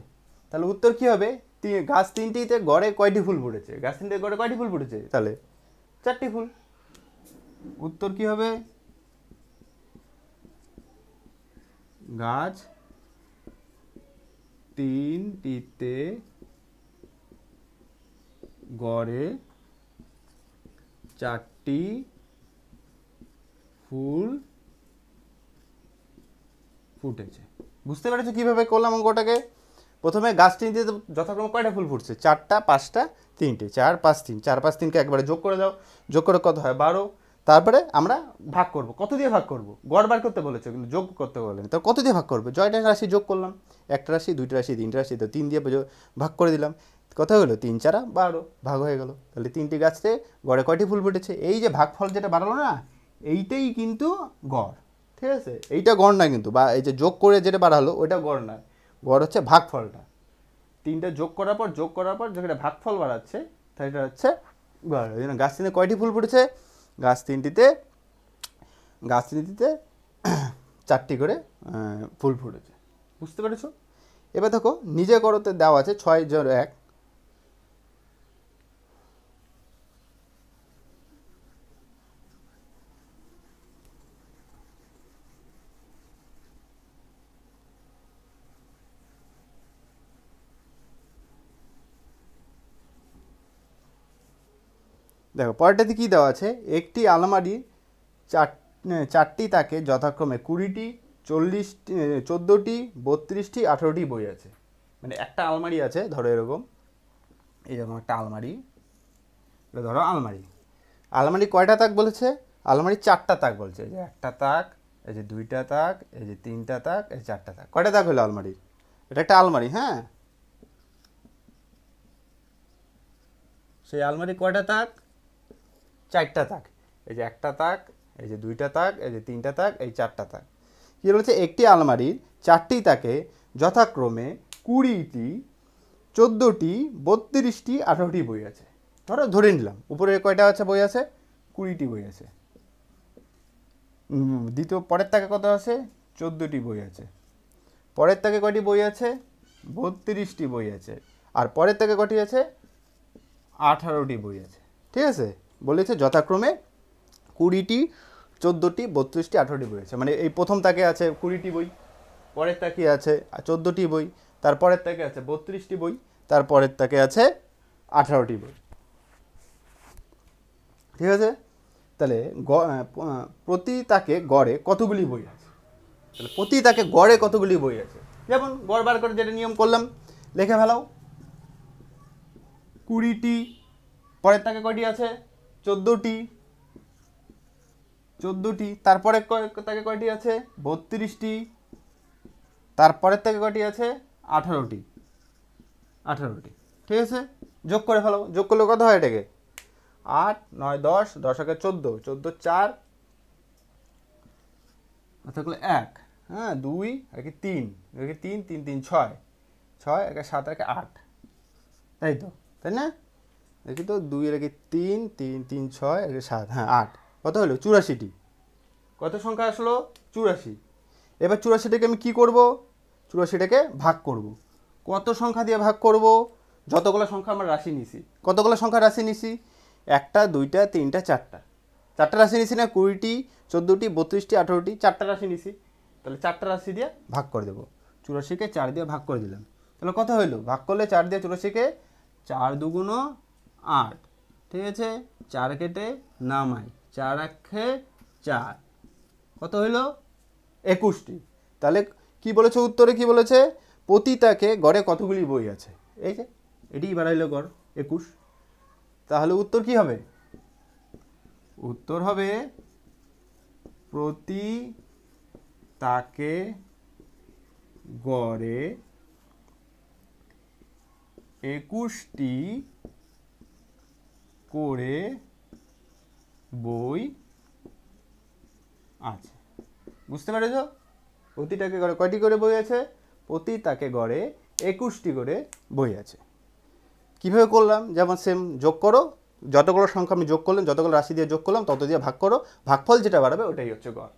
তাহলে উত্তর কি হবে, গাছ তিনটিতে গড়ে কয়টি ফুল ফুটেছে, গাছ তিনটিতে গড়ে কয়টি ফুল ফুটেছে, তাহলে 4টি ফুল। উত্তর কি হবে, গাছ তিনটিতে গড়ে 4টি ফুল ফুটেছে। বুঝতে পেরেছো কিভাবে করলাম অঙ্কটাকে, প্রথমে গাছ তিনটিতে যথাক্রমে কয়টা ফুল ফুটছে, 4টা 5টা 3টে, 4 5 3, 4 5 3কে একবারে যোগ করে দাও, যোগ করে কত হয় 12। তারপরে আমরা ভাগ করব, কত দিয়ে ভাগ করব, গড় বার করতে বলেছে কিন্তু যোগ করতে বলেনি, তো কত দিয়ে ভাগ করবে, জয়টা রাশি যোগ করলাম, একটা রাশি 2টে রাশি 3টে রাশি, তো 3 দিয়ে ভাগ করে দিলাম, কত হলো 3 4 12, ভাগ হয়ে গেল। তাহলে 3টি গাছে গড়ে কয়টি ফুল ফুটেছে, এই যে ভাগফল যেটা বাড়ালো না, এইটাই কিন্তু গড়। ঠিক আছে, এইটা গড় না কিন্তু, বা এই যে যোগ করে যেটা বাড়ালো ওইটা গড় না, গড় হচ্ছে ভাগফলটা। 3টা যোগ করার পর যেটা ভাগফল বাড়াচ্ছে সেটা হচ্ছে গড়। এই জন্য গাছ তিনটিতে কয়টি ফুল ফুটেছে, গাছ তিনটিতে 4টি করে ফুল ফুটেছে। বুঝতে পেরেছো, এবার দেখো নিজে করতে দেওয়া আছে 6 0 1, দেখো পরেরটাতে কী দেওয়া আছে, একটি আলমারির 4টি তাকে যথাক্রমে 20টি 40টি 14টি 32টি 18টি বই আছে। মানে একটা আলমারি আছে, ধরো এরকম, এইরকম একটা আলমারি, এটা ধরো আলমারি কয়টা তাক বলেছে, আলমারি 4টা তাক বলছে, এই যে একটা তাক, এই যে 2টা তাক, এই যে 3টা তাক, এই 4টা তাক, কয়টা তাক হলো আলমারির, এটা একটা আলমারি। হ্যাঁ, সেই আলমারি কয়টা তাক, 4টা তাক, এই যে একটা তাক, এই যে 2টা তাক, এই যে 3টা তাক, এই 4টা তাক। কী বলেছে, একটি আলমারির 4টি তাকে যথাক্রমে 20টি 14টি 32টি 18টি বই আছে। ধরে নিলাম উপরে কয়টা আছে বই আছে, 20টি বই আছে। দ্বিতীয় পরের তাকে কত আছে, 14টি বই আছে। পরের তাকে কয়টি বই আছে, 32টি বই আছে। আর পরের তাকে কয়টি আছে, 18টি বই আছে। ঠিক আছে, বলেছে যথাক্রমে 20টি 14টি 32টি 18টি বই আছে। মানে এই প্রথম তাকে আছে 20টি বই, পরের তাকে আছে 14টি বই, তারপরের তাকে আছে 32টি বই, তারপরের তাকে আছে 18টি বই। ঠিক আছে, তাহলে প্রতি তাকে গড়ে কতগুলি বই আছে, তাহলে প্রতি তাকে গড়ে কতগুলি বই আছে, যেমন গড় বার করে যেটা নিয়ম করলাম, লিখে ফেলাও 20টি পরের তাকে কয়টি আছে? 14টি। 14টি। তারপরে তাকে কয়টি আছে? 32টি। তারপরের থেকে কয়টি আছে? 18টি। 18টি। ঠিক আছে, যোগ করে ফেলো। যোগ করলে কত হয় এটাকে? 8 9 10, 10 একে 14, 14 4 থাকলে 1, হ্যাঁ 2 একে 3, একে 3 3 3 6, 6 একে 7 একে 8, তাই তো, তাই না? দেখি তো, 2 এর একে 3 3 3 6 একে 7, হ্যাঁ 8, কত হলো? 84টি। কত সংখ্যা আসলো? 84। এবার 84টাকে আমি কি করব? 84টাকে ভাগ করব। কত সংখ্যা দিয়ে ভাগ করব? যতগুলো সংখ্যা আমরা রাশি নিছি। কতগুলো সংখ্যা রাশি নিছি? 1টা 2টা 3টা 4টা। 4টা রাশি নিছি না? 20টি 14টি 32টি 18টি, 4টা রাশি নিছি। তাহলে 4টা রাশি দিয়ে ভাগ করে দেবো। 84কে 4 দিয়ে ভাগ করে দিলাম। তাহলে কত হইলো? ভাগ করলে 4 দিয়ে 84কে 4 দুগুণ 8, ঠিক আছে? 4 কেটে নামাই, 4 একে 4, কত হইলো? 21টি। তাহলে কি বলেছে উত্তরে? কি বলেছে? প্রতি তাকে গড়ে কতগুলি বই আছে? এই যে এটিই বাড়াইলো গড় 21। তাহলে উত্তর কি হবে? উত্তর হবে প্রতি তাকে গড়ে 21টি করে বই আছে। বুঝতে পেরেছ? প্রতি তাকে গড়ে কয়টি করে বই আছে? প্রতি তাকে গড়ে 21টি করে বই আছে। কীভাবে করলাম? যেমন সেম, যোগ করো, যতগুলো সংখ্যা আমি যোগ করলাম, যতগুলো রাশি দিয়ে যোগ করলাম তত দিয়ে ভাগ করো, ভাগফল যেটা বাড়াবে ওটাই হচ্ছে গড়।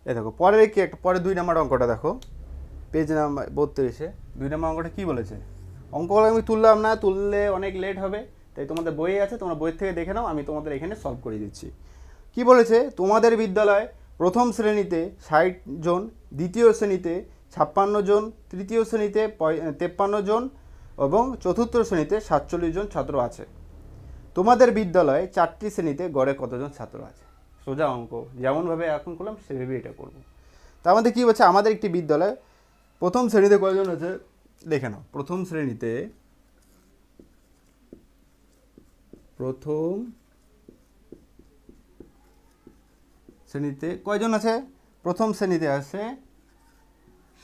এই দেখো পরের কি একটা, পরে 2 নম্বর অঙ্কটা দেখো, পেজ নাম্বার 32-এ 2 নম্বর অঙ্কটা কি বলেছে? অঙ্কগুলো আমি তুললাম না, তুললে অনেক লেট হবে, তাই তোমাদের বইয়ে আছে, তোমরা বই থেকে দেখে নাও, আমি তোমাদের এখানে সলভ করে দিচ্ছি। কি বলেছে? তোমাদের বিদ্যালয়ে প্রথম শ্রেণীতে 60 জন, দ্বিতীয় শ্রেণীতে 56 জন, তৃতীয় শ্রেণীতে 53 জন এবং চতুর্থ শ্রেণীতে 47 জন ছাত্র আছে। তোমাদের বিদ্যালয়ে 4টি শ্রেণীতে গড়ে কতজন ছাত্র আছে? সোজা অঙ্ক, যেমনভাবে এখন করলাম সেভাবেই এটা করবো। তার মধ্যে কী বলছে? আমাদের একটি বিদ্যালয়ে প্রথম শ্রেণীতে কয়জন আছে দেখে নাও। প্রথম শ্রেণীতে কয়জন আছে? প্রথম শ্রেণীতে আছে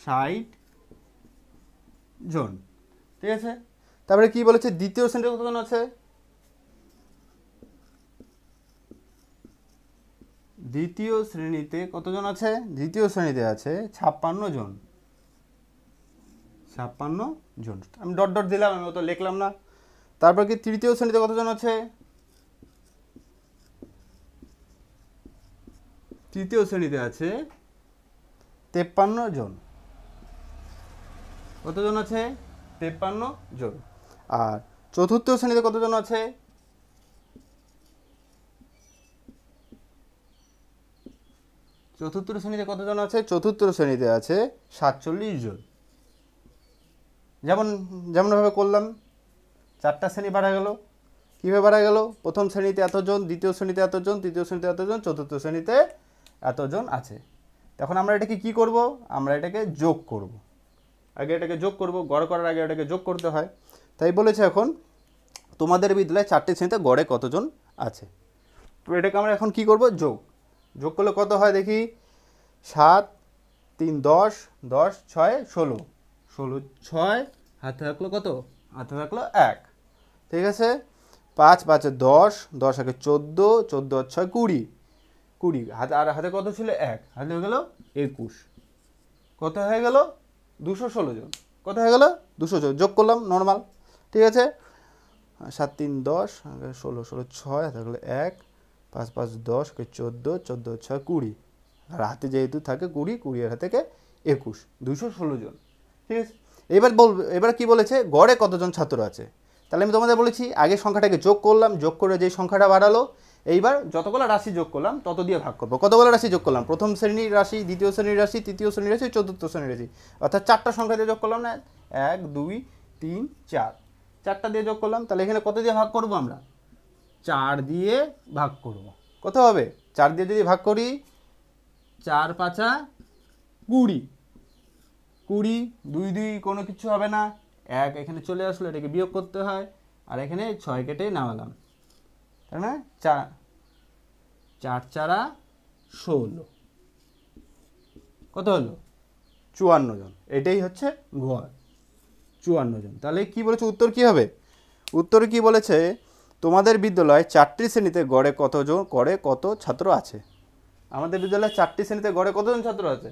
60 জন, ঠিক আছে? তারপরে কি বলেছে? দ্বিতীয় শ্রেণীতে কতজন আছে? দ্বিতীয় শ্রেণীতে কতজন আছে? দ্বিতীয় শ্রেণীতে আছে 56 জন। 56 জন, আমি ডট ডট দিলাম, আমি অত লিখলাম না। তারপর কি তৃতীয় শ্রেণীতে কতজন আছে? তৃতীয় শ্রেণীতে আছে 53 জন। কতজন আছে? 53 জন। আর চতুর্থ শ্রেণীতে কতজন আছে? চতুর্থ শ্রেণীতে কতজন আছে? চতুর্থ শ্রেণীতে আছে 47 জন। যেমনভাবে করলাম, 4টা শ্রেণী বাড়া গেল। কীভাবে বাড়া গেল? প্রথম শ্রেণীতে এতজন, দ্বিতীয় শ্রেণীতে এতজন, তৃতীয় শ্রেণীতে এতজন, চতুর্থ শ্রেণীতে এতজন আছে। তখন আমরা এটাকে কি করব? আমরা এটাকে যোগ করব। আগে এটাকে যোগ করব, গড় করার আগে এটাকে যোগ করতে হয়। তাই বলেছে এখন তোমাদের বিদ্যালয়ে 4টি শ্রেণীতে গড়ে কতজন আছে। তো এটাকে আমরা এখন কি করব? যোগ করলে কত হয় দেখি? 7 3 10, 10 6 16, 16 6 হাতে থাকলো কত? হাতে থাকলো 1, ঠিক আছে? 5 5 10, 10 একে 14, 14 6 20, 20 হাতে, আর হাতে কত ছিল? 1, হাতে হয়ে গেল 21। কত হয়ে গেল? 216 জন। কত হয়ে গেল? 200 জন। যোগ করলাম নর্মাল, ঠিক আছে? 7 3 10, 16 16 6 হাতে হলো 1, 5 5 10, 14, 14 6 20, আর হাতে যেহেতু থাকে 20, 20 এর হাতে 21, 216 জন, ঠিক আছে? এবার কি বলেছে? গড়ে কতজন ছাত্র আছে? তাহলে আমি তোমাদের বলেছি আগে সংখ্যাটাকে যোগ করলাম, যোগ করে যে সংখ্যাটা বাড়ালো, এইবার যতগুলো রাশি যোগ করলাম তত দিয়ে ভাগ করবো। কতগুলো রাশি যোগ করলাম? প্রথম শ্রেণীর রাশি, দ্বিতীয় শ্রেণীর রাশি, তৃতীয় শ্রেণীর রাশি, চতুর্থ শ্রেণীর রাশি, অর্থাৎ 4টা সংখ্যা দিয়ে যোগ করলাম না, 1 2 3 4, 4টা দিয়ে যোগ করলাম। তাহলে এখানে কত দিয়ে ভাগ করব? আমরা 4 দিয়ে ভাগ করব। কত হবে? 4 দিয়ে যদি ভাগ করি, 4 5 20, 20, 2 2 কোনো কিছু হবে না, 1 এখানে চলে আসলো, এটাকে বিয়োগ করতে হয়, আর এখানে 6 কেটে নামালাম, তাই না? 4 4 4 16, কত হলো? 54 জন। এটাই হচ্ছে ঘর, 54 জন। তাহলে কি বলেছে? উত্তর কি হবে? উত্তরে কি বলেছে? তোমাদের বিদ্যালয়ে 4টি শ্রেণীতে গড়ে কতজন, কত ছাত্র আছে? আমাদের বিদ্যালয়ে 4টি শ্রেণীতে গড়ে কতজন ছাত্র আছে?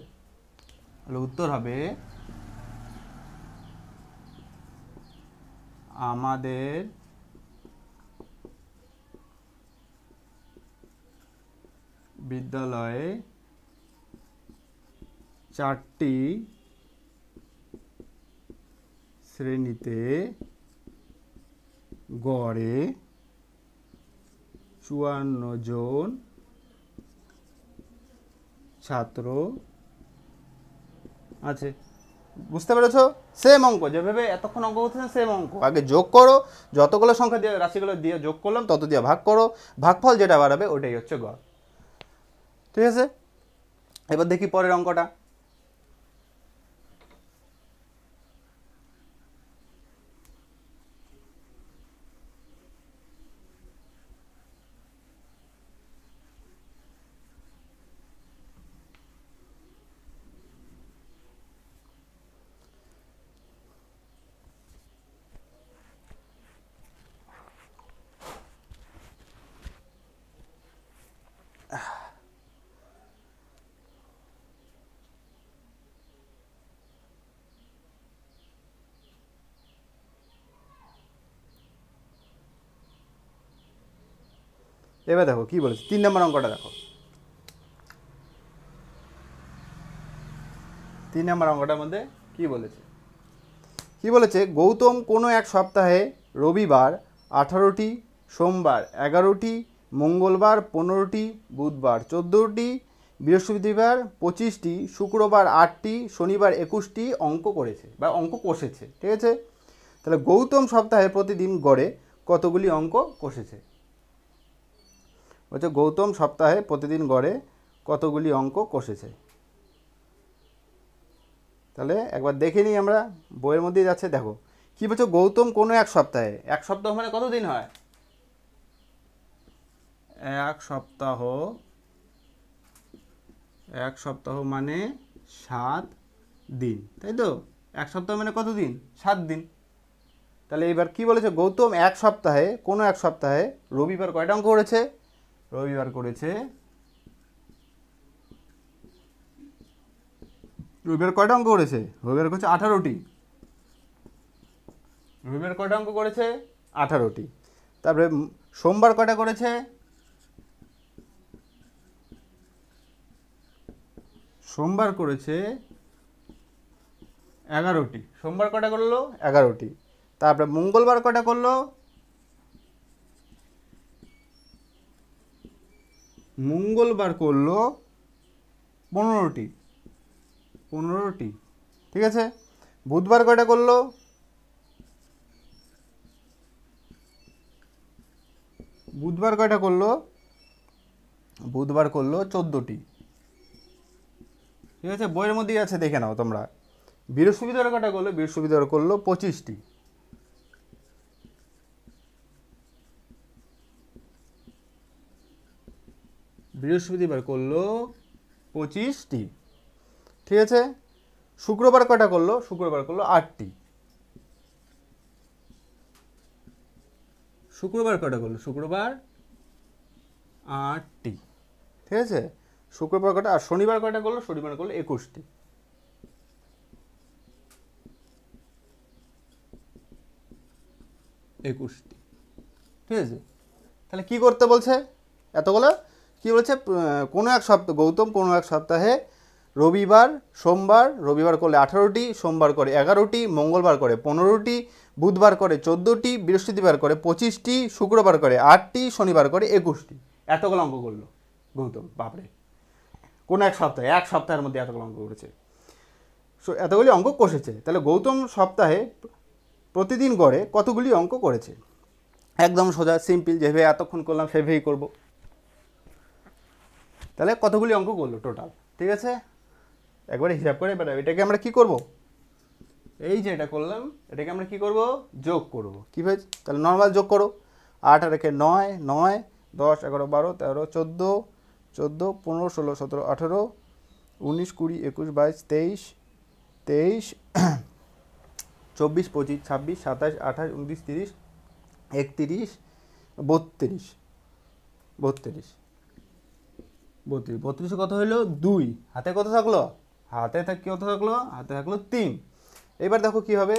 তাহলে উত্তর হবে আমাদের বিদ্যালয়ে 4টি শ্রেণীতে গড়ে 54 জন ছাত্র আছে। বুঝতে পেরেছো? সেম অঙ্ক, যেভাবে এতক্ষণ অঙ্ক করতেছেন সেম অঙ্ক। আগে যোগ করো, যতগুলো সংখ্যা দিয়ে রাশিগুলো দিয়ে যোগ করলাম তত দিয়ে ভাগ করো, ভাগফল যেটা বাড়াবে ওটাই হচ্ছে গড়। ঠিক আছে, এবার দেখি পরের অঙ্কটা। এবার দেখো কি বলেছে, 3 নম্বর অঙ্কটা দেখো। 3 নম্বর অঙ্কটার মধ্যে কি বলেছে? কি বলেছে? গৌতম কোনো এক সপ্তাহে রবিবার 18টি, সোমবার 11টি, মঙ্গলবার 15টি, বুধবার 14টি, বৃহস্পতিবার 25টি, শুক্রবার 8টি, শনিবার 21টি অঙ্ক করেছে বা অঙ্ক কষেছে। ঠিক আছে, তাহলে গৌতম সপ্তাহে প্রতিদিন গড়ে কতগুলি অঙ্ক কষেছে? বলছে গৌতম সপ্তাহে প্রতিদিন গড়ে কতগুলি অঙ্ক কষেছে। তাহলে একবার দেখে নিই আমরা, বইয়ের মধ্যেই যাচ্ছে, দেখো কি বলছো? গৌতম কোনো এক সপ্তাহে, এক সপ্তাহ মানে কত দিন হয়? এক সপ্তাহ, এক সপ্তাহ মানে 7 দিন, তাই তো? এক সপ্তাহ মানে কত দিন? 7 দিন। তাহলে এবার কি বলেছে? গৌতম এক সপ্তাহে, কোনো এক সপ্তাহে রবিবার কয়টা অঙ্ক করেছে? রবিবার করেছে, রবিবার কয়টা অঙ্ক করেছে? রবিবার করেছে 18টি। রবিবার কয়টা অঙ্ক করেছে? 18টি। তারপরে সোমবার কয়টা করেছে? সোমবার করেছে 11টি। সোমবার কয়টা করলো? 11টি। তারপরে মঙ্গলবার কয়টা করলো? মঙ্গলবার করলো 15টি। 15টি, ঠিক আছে। বুধবার কয়টা করলো? বুধবার কয়টা করলো? বুধবার করলো 14টি। ঠিক আছে, বইয়ের মধ্যেই আছে, দেখে নাও তোমরা। বৃহস্পতিবার কয়টা করলো? বৃহস্পতিবার করলো 25টি। বৃহস্পতিবার করলো 25টি। ঠিক আছে, শুক্রবার কয়টা করলো? শুক্রবার করলো 8টি। শুক্রবার কয়টা করলো? শুক্রবার 8টি। ঠিক আছে, শুক্রবার কয়টা? আর শনিবার কয়টা করলো? শনিবার করলো 21টি। ঠিক আছে, তাহলে কি করতে বলছে? এতগুলো কি বলছে? কোনো এক সপ্তাহ, গৌতম কোনো এক সপ্তাহে রবিবার সোমবার, রবিবার করলে 18টি, সোমবার করে 11টি, মঙ্গলবার করে 15টি, বুধবার করে 14টি, বৃহস্পতিবার করে 25টি, শুক্রবার করে 8টি, শনিবার করে 21টি। এতগুলো অঙ্ক করলো গৌতম, বাপরে! কোন এক সপ্তাহের মধ্যে এতগুলো অঙ্ক করেছে। এতগুলি অঙ্ক কষেছে। তাহলে গৌতম সপ্তাহে প্রতিদিন গড়ে কতগুলি অঙ্ক করেছে? একদম সোজা সিম্পল, যেভাবে এতক্ষণ করলাম সেভাবেই করব। তাহলে কতগুলি অঙ্ক করলো টোটাল, ঠিক আছে? একবারে হিসাব করে এবার এটাকে আমরা কি করব, এই যে এটা করলাম এটাকে আমরা কি করব, যোগ করব। কীভাবে? তাহলে নর্মাল যোগ করো। 8 আর 1 9, 9 10 11 12 13 14 14 15 16 17 18 19 20 21 22 23 23 24 25 26 27 28 29 30 31 32 32 32 কত হলো? 2। হাতে কত থাকলো? হাতে কত থাকলো? হাতে থাকলো 3। এবার দেখো কি হবে,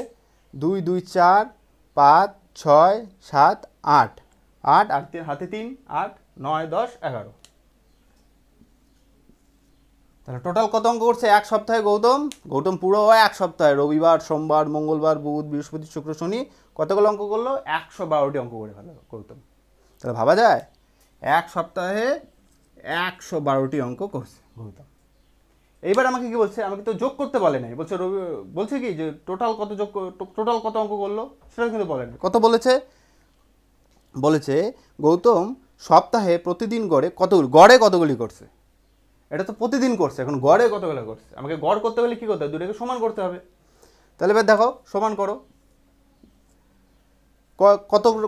2 2 4 5 6 7 8 8 আর হাতে 3 8 9 10 11। তাহলে টোটাল কত অঙ্ক করছে এক সপ্তাহে গৌতম? গৌতম পুরো এক সপ্তাহে রবিবার সোমবার মঙ্গলবার বুধ বৃহস্পতি শুক্র শনি কতগুলো অঙ্ক করলো? 112টি অঙ্ক করে ফেলো গৌতম। তাহলে ভাবা যায় এক সপ্তাহে 112টি অঙ্ক করছে গৌতম। এইবার আমাকে কি বলছে? আমাকে তো যোগ করতে বলে নাই, বলছে বলছে কি যে টোটাল কত অঙ্ক করলো সেটা কিন্তু বলে নাই। কত বলেছে? বলেছে গৌতম সপ্তাহে প্রতিদিন গড়ে কতগুলি করছে। এটা তো প্রতিদিন করছে, এখন গড়ে কতগুলো করছে। আমাকে গড় করতে হলে কি করতে হবে? দুটোকে সমান করতে হবে। তাহলে এবার দেখো সমান করো,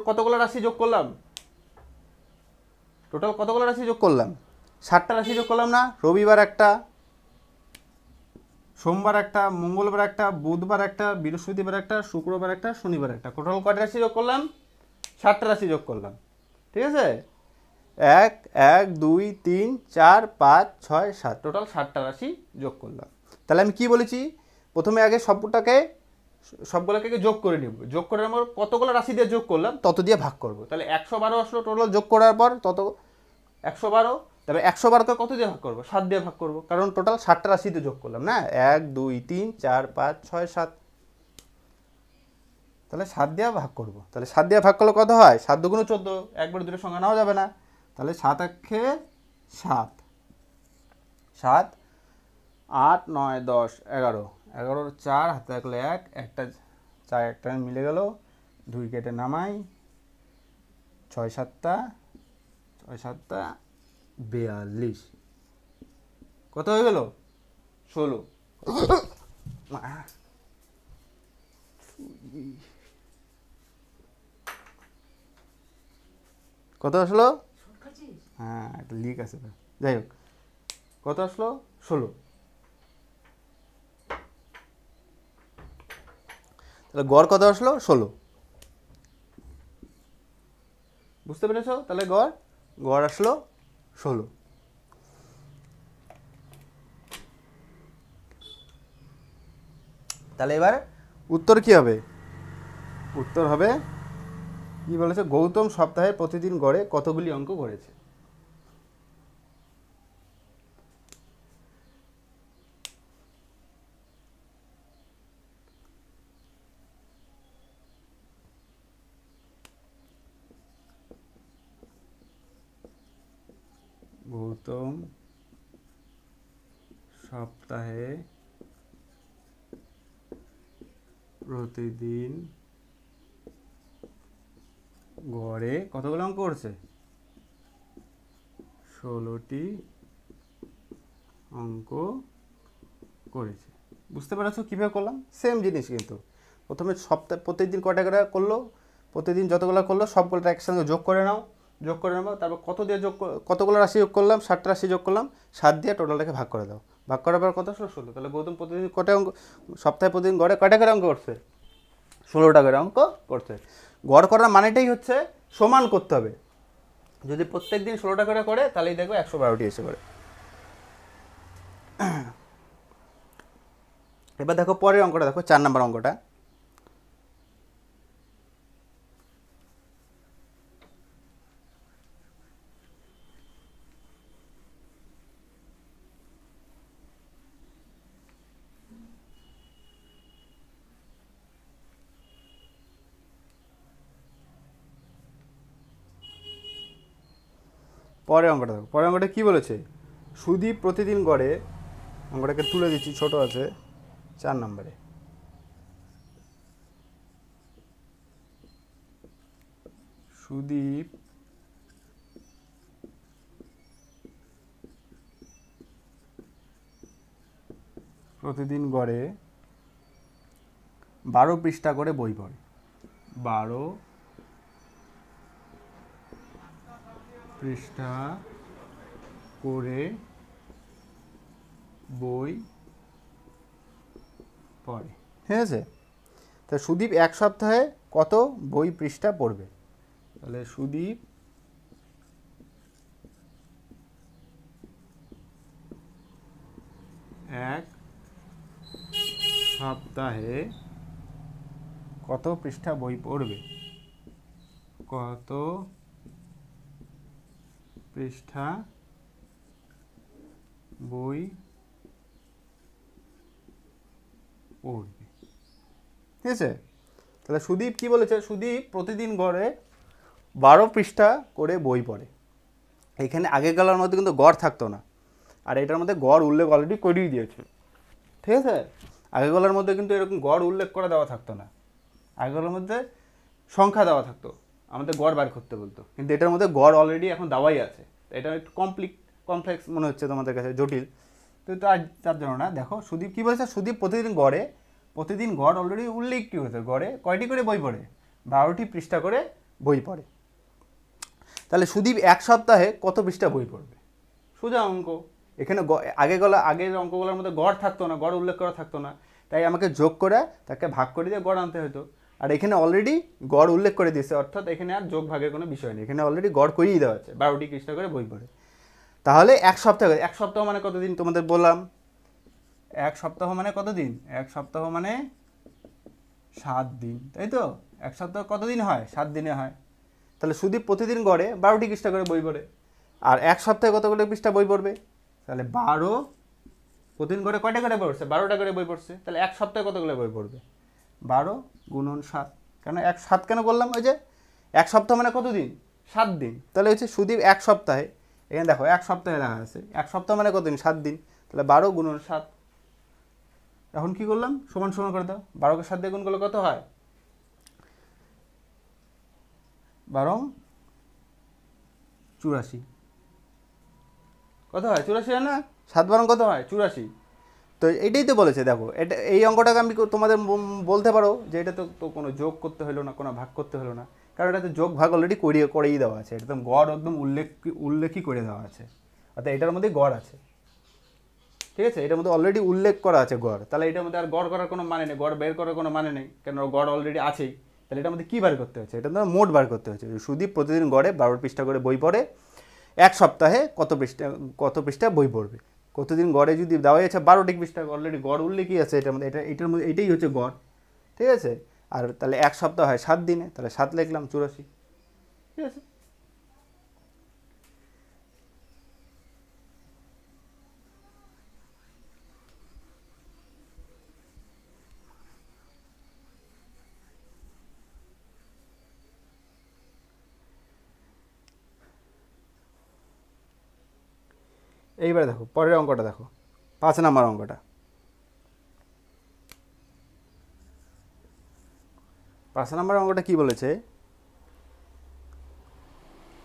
কতগুলো রাশি যোগ করলাম? টোটাল কতগুলো রাশি যোগ করলাম? 7টা রাশি যোগ করলাম না? রবিবার একটা, সোমবার একটা, মঙ্গলবার একটা, বুধবার একটা, বৃহস্পতিবার একটা, শুক্রবার একটা, শনিবার একটা। টোটাল কয়টা রাশি যোগ করলাম? 7টা রাশি যোগ করলাম, ঠিক আছে? 1 1 2 3 4 5 6 7, টোটাল 7টা রাশি যোগ করলাম। তাহলে আমি কি বলেছি? প্রথমে আগে সবগুলোকে যোগ করে নিব। যোগ করার পর কতগুলো রাশি দিয়ে যোগ করলাম তত দিয়ে ভাগ করব। তাহলে 112 আসলো টোটাল যোগ করার পর, তত 112। তবে 112কে কত দিয়ে ভাগ করবো? 7 দিয়ে ভাগ করবো, কারণ টোটাল 7টা রাশিতে যোগ করলাম না। 1 2 3 4 5 6 7, তাহলে 7 দিয়ে ভাগ করবো। তাহলে 7 দিয়ে ভাগ করলে কত হয়? 7 2 14, একবার দুটো সংখ্যা নেওয়া যাবে না। তাহলে 7 1 7, 7 8 9 10 11, 11 4 হাতে থাকলে 1, একটা 4 একটা মিলে গেল, 2 কেটে নামাই, 6 7টা 6 7টা 42, কত হয়ে গেল? 16। কত আসলো? হ্যাঁ, একটা লিক আছে, যাই হোক, কত আসলো? 16। তাহলে গড় কত আসলো? 16। বুঝতে পেরেছ? তাহলে গড় আসলো 16। তাহলে এবার উত্তর কি হবে? উত্তর হবে কি বলেছে? গৌতম সপ্তাহে প্রতিদিন গড়ে কতগুলি অঙ্ক করেছে। গৌতম সপ্তাহে প্রতিদিন গড়ে কতগুলো অঙ্ক করছে? 16টি অঙ্ক করেছে। বুঝতে পেরেছো কীভাবে করলাম? সেম জিনিস, কিন্তু প্রথমে প্রত্যেকদিন কয়টা করে করলো, প্রতিদিন যতগুলো করলো সবগুলোটা একসঙ্গে যোগ করে নাও। তারপর কতগুলো রাশি যোগ করলাম? 7টা রাশি যোগ করলাম, 7 দিয়ে টোটালটাকে ভাগ করে দাও। ভাগ করার পর কত আসলো? 16। তাহলে গৌতম প্রতিদিন সপ্তাহে প্রতিদিন গড়ে কয়টা করে অঙ্ক করছে? 16টা করে অঙ্ক করছে। গড় করার মানেটাই হচ্ছে সমান করতে হবে। যদি প্রত্যেক দিন 16টা করে তাহলেই দেখবে 112টি এসে করে। এবার দেখো পরের অঙ্কটা, দেখো 4 নম্বর অঙ্কটা। পরের অঙ্কটা দেখো, পরের অঙ্কটা কী বলেছে, সুদীপ প্রতিদিন গড়ে, অঙ্কটাকে তুলে দিচ্ছি, ছোট আছে, 4 নম্বরে। সুদীপ প্রতিদিন গড়ে 12 পৃষ্ঠা করে বই পড়ে। 12 পৃষ্ঠা করে বই পড়ে, ঠিক আছে। তা সুদীপ এক সপ্তাহে কত বই পৃষ্ঠা পড়বে? তাহলে সুদীপ এক সপ্তাহে কত পৃষ্ঠা বই পড়বে? কত পৃষ্ঠা বই পড়বে, ঠিক আছে। তাহলে সুদীপ কি বলেছে, সুদীপ প্রতিদিন গড়ে 12 পৃষ্ঠা করে বই পড়ে। এখানে আগেকালের মধ্যে কিন্তু গড় থাকতো না, আর এটার মধ্যে গড় উল্লেখ অলরেডি করেই দিয়েছে, ঠিক আছে। আগেকালের মধ্যে কিন্তু এরকম গড় উল্লেখ করে দেওয়া থাকতো না, আগেকালের মধ্যে সংখ্যা দেওয়া থাকতো, আমাদের গড় বার করতে বলতো, কিন্তু এটার মধ্যে গড় অলরেডি এখন দেওয়াই আছে। এটা একটু কমপ্লেক্স মনে হচ্ছে তোমাদের কাছে, জটিল, তো তার জন্য না। দেখো সুদীপ কী বলেছে, সুদীপ প্রতিদিন গড় অলরেডি উল্লেখ কী হয়েছে, গড়ে কয়টি করে বই পড়ে? 12টি পৃষ্ঠা করে বই পড়ে। তাহলে সুদীপ এক সপ্তাহে কত পৃষ্ঠা বই পড়বে? সোজা অঙ্ক। এখানে আগের অঙ্কগুলোর মধ্যে গড় থাকতো না, গড় উল্লেখ করা থাকতো না, তাই আমাকে যোগ করে তাকে ভাগ করে দিয়ে গড় আনতে হতো। আর এখানে অলরেডি গড় উল্লেখ করে দিয়েছে, অর্থাৎ এখানে আর যোগ ভাগের কোনো বিষয় নেই, এখানে অলরেডি গড় করিয়ে দেওয়া আছে, 12টি পৃষ্ঠা করে বই পড়ে। তাহলে এক সপ্তাহ মানে কতদিন তোমাদের বললাম, এক সপ্তাহ মানে কতদিন? এক সপ্তাহ মানে 7 দিন, তাই তো। এক সপ্তাহ কতদিন হয়? 7 দিনে হয়। তাহলে সুদীপ প্রতিদিন গড়ে 12টি পৃষ্ঠা করে বই পড়ে, আর এক সপ্তাহে কতগুলো পৃষ্ঠা বই পড়বে? তাহলে 12, প্রতিদিন গড়ে কয়টা করে পড়ছে? 12টা করে বই পড়ছে। তাহলে এক সপ্তাহে কতগুলো বই পড়বে? 12 গুণন 7। কেন 7 কেন বললাম? ওই যে এক সপ্তাহ মানে কতদিন? 7 দিন। তাহলে হচ্ছে সুদীপ এক সপ্তাহে, এখানে দেখো এক সপ্তাহে লেখা আছে, এক সপ্তাহ মানে কতদিন? 7 দিন। তাহলে 12 গুণন 7। এখন কি করলাম? সমান সমান করে দাও, 12কে 7 দিয়ে গুণ করলে কত হয়? 12 84। কত হয়? 84 হয় না? 7 12 কত হয়? 84। তো এটাই তো বলেছে, দেখো এটা, এই অঙ্কটাকে আমি তোমাদের বলতে পারো যে এটা তো কোনো যোগ করতে হলো না, কোনো ভাগ করতে হলো না, কারণ এটাতে যোগ ভাগ অলরেডি করেই দেওয়া আছে, এটা তো গড় একদম উল্লেখই করে দেওয়া আছে, অর্থাৎ এটার মধ্যে গড় আছে, ঠিক আছে। এটার মধ্যে অলরেডি উল্লেখ করা আছে গড়, তাহলে এটার মধ্যে আর গড় করার কোনো মানে নেই, গড় বের করার কোনো মানে নেই, কেন গড় অলরেডি আছেই। তাহলে এটার মধ্যে কী বার করতে হচ্ছে? এটা মধ্যে মোট বার করতে হচ্ছে। সুদীপ প্রতিদিন গড়ে 12 পৃষ্ঠা করে বই পড়ে, এক সপ্তাহে কত পৃষ্ঠা বই পড়বে? কতদিন গড়ে যদি দেওয়া আছে 12টি পৃষ্ঠা, অলরেডি গড় উল্লেখই আছে এটার মধ্যে, এটার মধ্যে এটাই হচ্ছে গড়, ঠিক আছে। আর তাহলে এক সপ্তাহ হয় 7 দিনে, তাহলে 7 লিখলাম, 84, ঠিক আছে। এইবারে দেখো পরের অঙ্কটা, দেখো 5 নম্বর অঙ্কটা। 5 নম্বর অঙ্কটা কি বলেছে,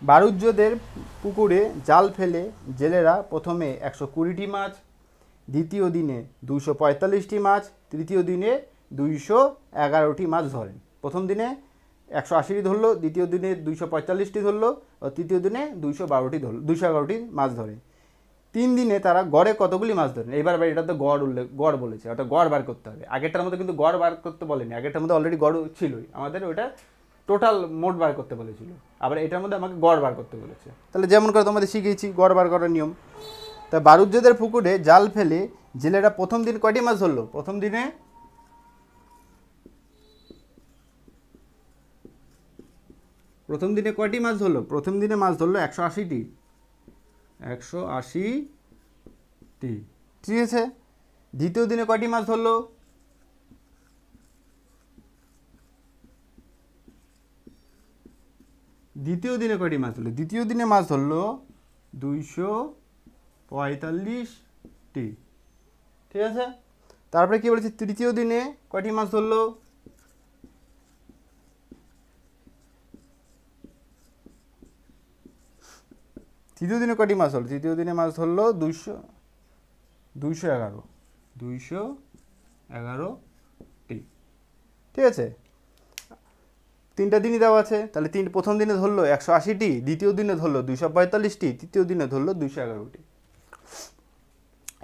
বাণিজ্যদের পুকুরে জাল ফেলে জেলেরা প্রথমে 120টি মাছ, দ্বিতীয় দিনে 245টি মাছ, তৃতীয় দিনে 211টি মাছ ধরেন। প্রথম দিনে 180টি ধরলো, দ্বিতীয় দিনে 245টি ধরলো, ও তৃতীয় দিনে 211টি মাছ ধরে। 3 দিনে তারা গড়ে কতগুলি মাছ ধরেন? এবার এটা তো গড় বলেছে, ওটা গড় বার করতে হবে। আগেরটার মধ্যে কিন্তু গড় বার করতে বলেনি, আগেরটার মধ্যে অলরেডি গড় ছিলই, আমাদের ওটা টোটাল মোট বার করতে বলেছিল, আবার এটার মধ্যে আমাকে গড় বার করতে বলেছে। তাহলে যেমন করে তোমাদের শিখিয়েছি গড় বার করার নিয়ম। তা বাণিজ্যদের পুকুরে জাল ফেলে জেলেরা প্রথম দিন কয়টি মাছ ধরলো? প্রথম দিনে কয়টি মাছ ধরলো? প্রথম দিনে মাছ ধরলো 180টি, 180টি, ঠিক আছে। দ্বিতীয় দিনে কয়টি মাছ ধরলো? দ্বিতীয় দিনে মাছ ধরলো 245টি। ঠিক আছে, তারপরে কি বলেছে, তৃতীয় দিনে কয়টি মাছ ধরলো? তৃতীয় দিনে কয়টি মাছ ধরলো? তৃতীয় দিনে মাছ ধরলো 211টি। ঠিক আছে, 3টা দিনই দেওয়া আছে, তাহলে প্রথম দিনে ধরলো 180টি, দ্বিতীয় দিনে ধরলো 245টি, তৃতীয় দিনে ধরলো 211টি।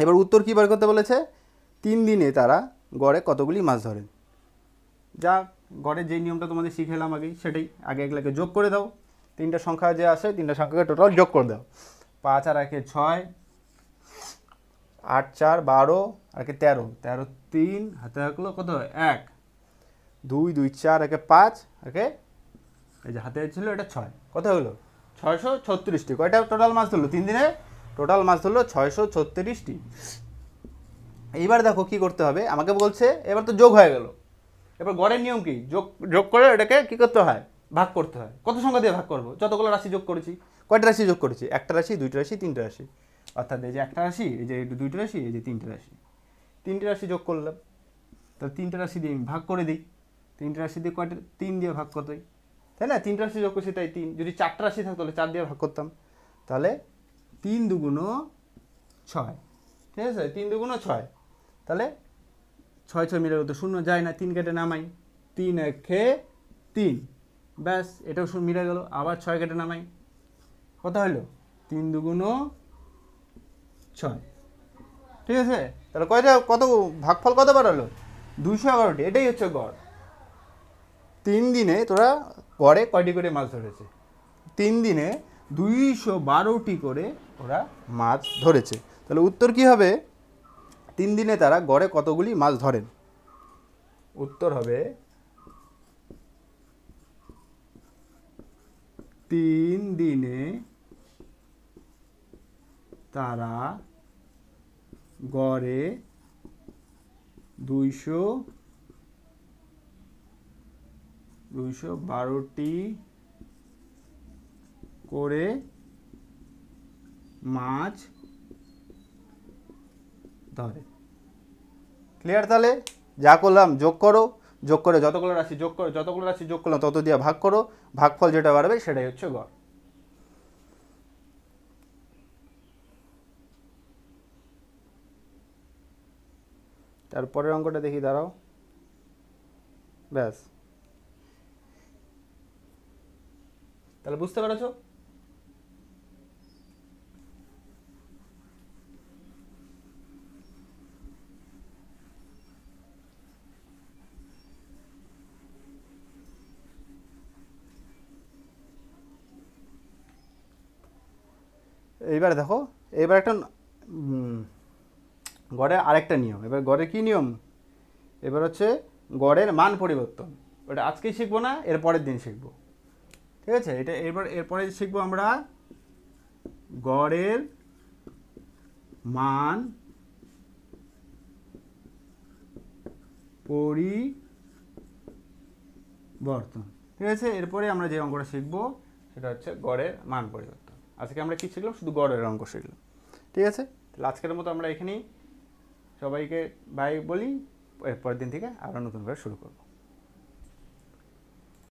এবার উত্তর কী বার করতে বলেছে? 3 দিনে তারা গড়ে কতগুলি মাছ ধরেন। যা গড়ের যে নিয়মটা তোমাদের শিখেলাম আগেই, সেটাই আগে এগুলোকে যোগ করে দাও। 3টা সংখ্যা যে আসে 3টা সংখ্যাকে টোটাল যোগ করে দাও। 5 আর 1 6, 8 4 12, আর 13, 13 3 হাতে থাকলো কত? 1, 2 2 4, 1 5, এই যে হাতে ছিল এটা 6, কত হলো? 636টি। কয়টা টোটাল মাছ ধরলো 3 দিনে? টোটাল মাছ ধরলো 636টি। এইবার দেখো কি করতে হবে, আমাকে বলছে এবার তো যোগ হয়ে গেল। এবার গড়ের নিয়ম কি? যোগ করে এটাকে কি করতে হয়? ভাগ করতে হয়। কত সংখ্যা দিয়ে ভাগ করবো? যতগুলো রাশি যোগ করেছি। কয়টা রাশি যোগ করেছি? একটা রাশি, দুইটা রাশি, তিনটা রাশি। অর্থাৎ এই যে একটা রাশি, এই যে দুইটা রাশি, এই যে তিনটে রাশি। 3টে রাশি যোগ করলাম, তাহলে 3টে রাশি দিয়ে ভাগ করে দিই। 3টে রাশি দিয়ে কয়টা? 3 দিয়ে ভাগ করতে হয়, তাই না? 3টে রাশি যোগ করছি তাই 3। যদি 4টা রাশি থাকতো তাহলে 4 দিয়ে ভাগ করতাম। তাহলে 3 দুগুণ 6। ঠিক আছে, 3 দুগুণ 6। তাহলে 6 6 মিলে তো 0 যায় না, 3 কেটে নামাই। 3 1 3, ব্যাস, এটাও মিলে গেল। আবার 6 কেটে নামাই, কত হলো? 3 দুগুণ 6। ঠিক আছে, তাহলে কত ভাগফল কতবার হলো? 211টি। এটাই হচ্ছে গড়। 3 দিনে তোরা গড়ে কয়টি করে মাছ ধরেছে? 3 দিনে 212টি করে ওরা মাছ ধরেছে। তাহলে উত্তর কি হবে? 3 দিনে তারা গড়ে কতগুলি মাছ ধরেন? উত্তর হবে 3 দিনে তারা গড়ে 212টি করে মাছ ধরে। ক্লিয়ার? তাহলে যা করলাম যোগ করো, যোগ করে যতগুলো রাশি যোগ করলাম তত দিয়ে ভাগ করো, ভাগফল যেটা বাড়বে সেটাই হচ্ছে গড়। তারপরের অঙ্কটা দেখি, দাঁড়াও। ব্যাস, তাহলে বুঝতে পেরেছো? এইবার দেখো, এবার একটা গড়ের আরেকটা নিয়ম। এবার গড়ের কি নিয়ম? এবার হচ্ছে গড়ের মান পরিবর্তন। ওটা আজকেই শিখবো না, এর পরের দিন শিখবো। ঠিক আছে, এটা এরপরে শিখবো আমরা গড়ের মান পরিবর্তন। ঠিক আছে, এরপরে আমরা যে অঙ্কটা শিখবো সেটা হচ্ছে গড়ের মান পরিবর্তন। আজকে আমরা কি শিখলাম? শুধু গড়ের অঙ্ক শিখলাম। ঠিক আছে, তাহলে আজকের মতো আমরা এখানেই সবাইকে বাই বলি। এরপরের দিন থেকে আবার নতুন করে শুরু করবো।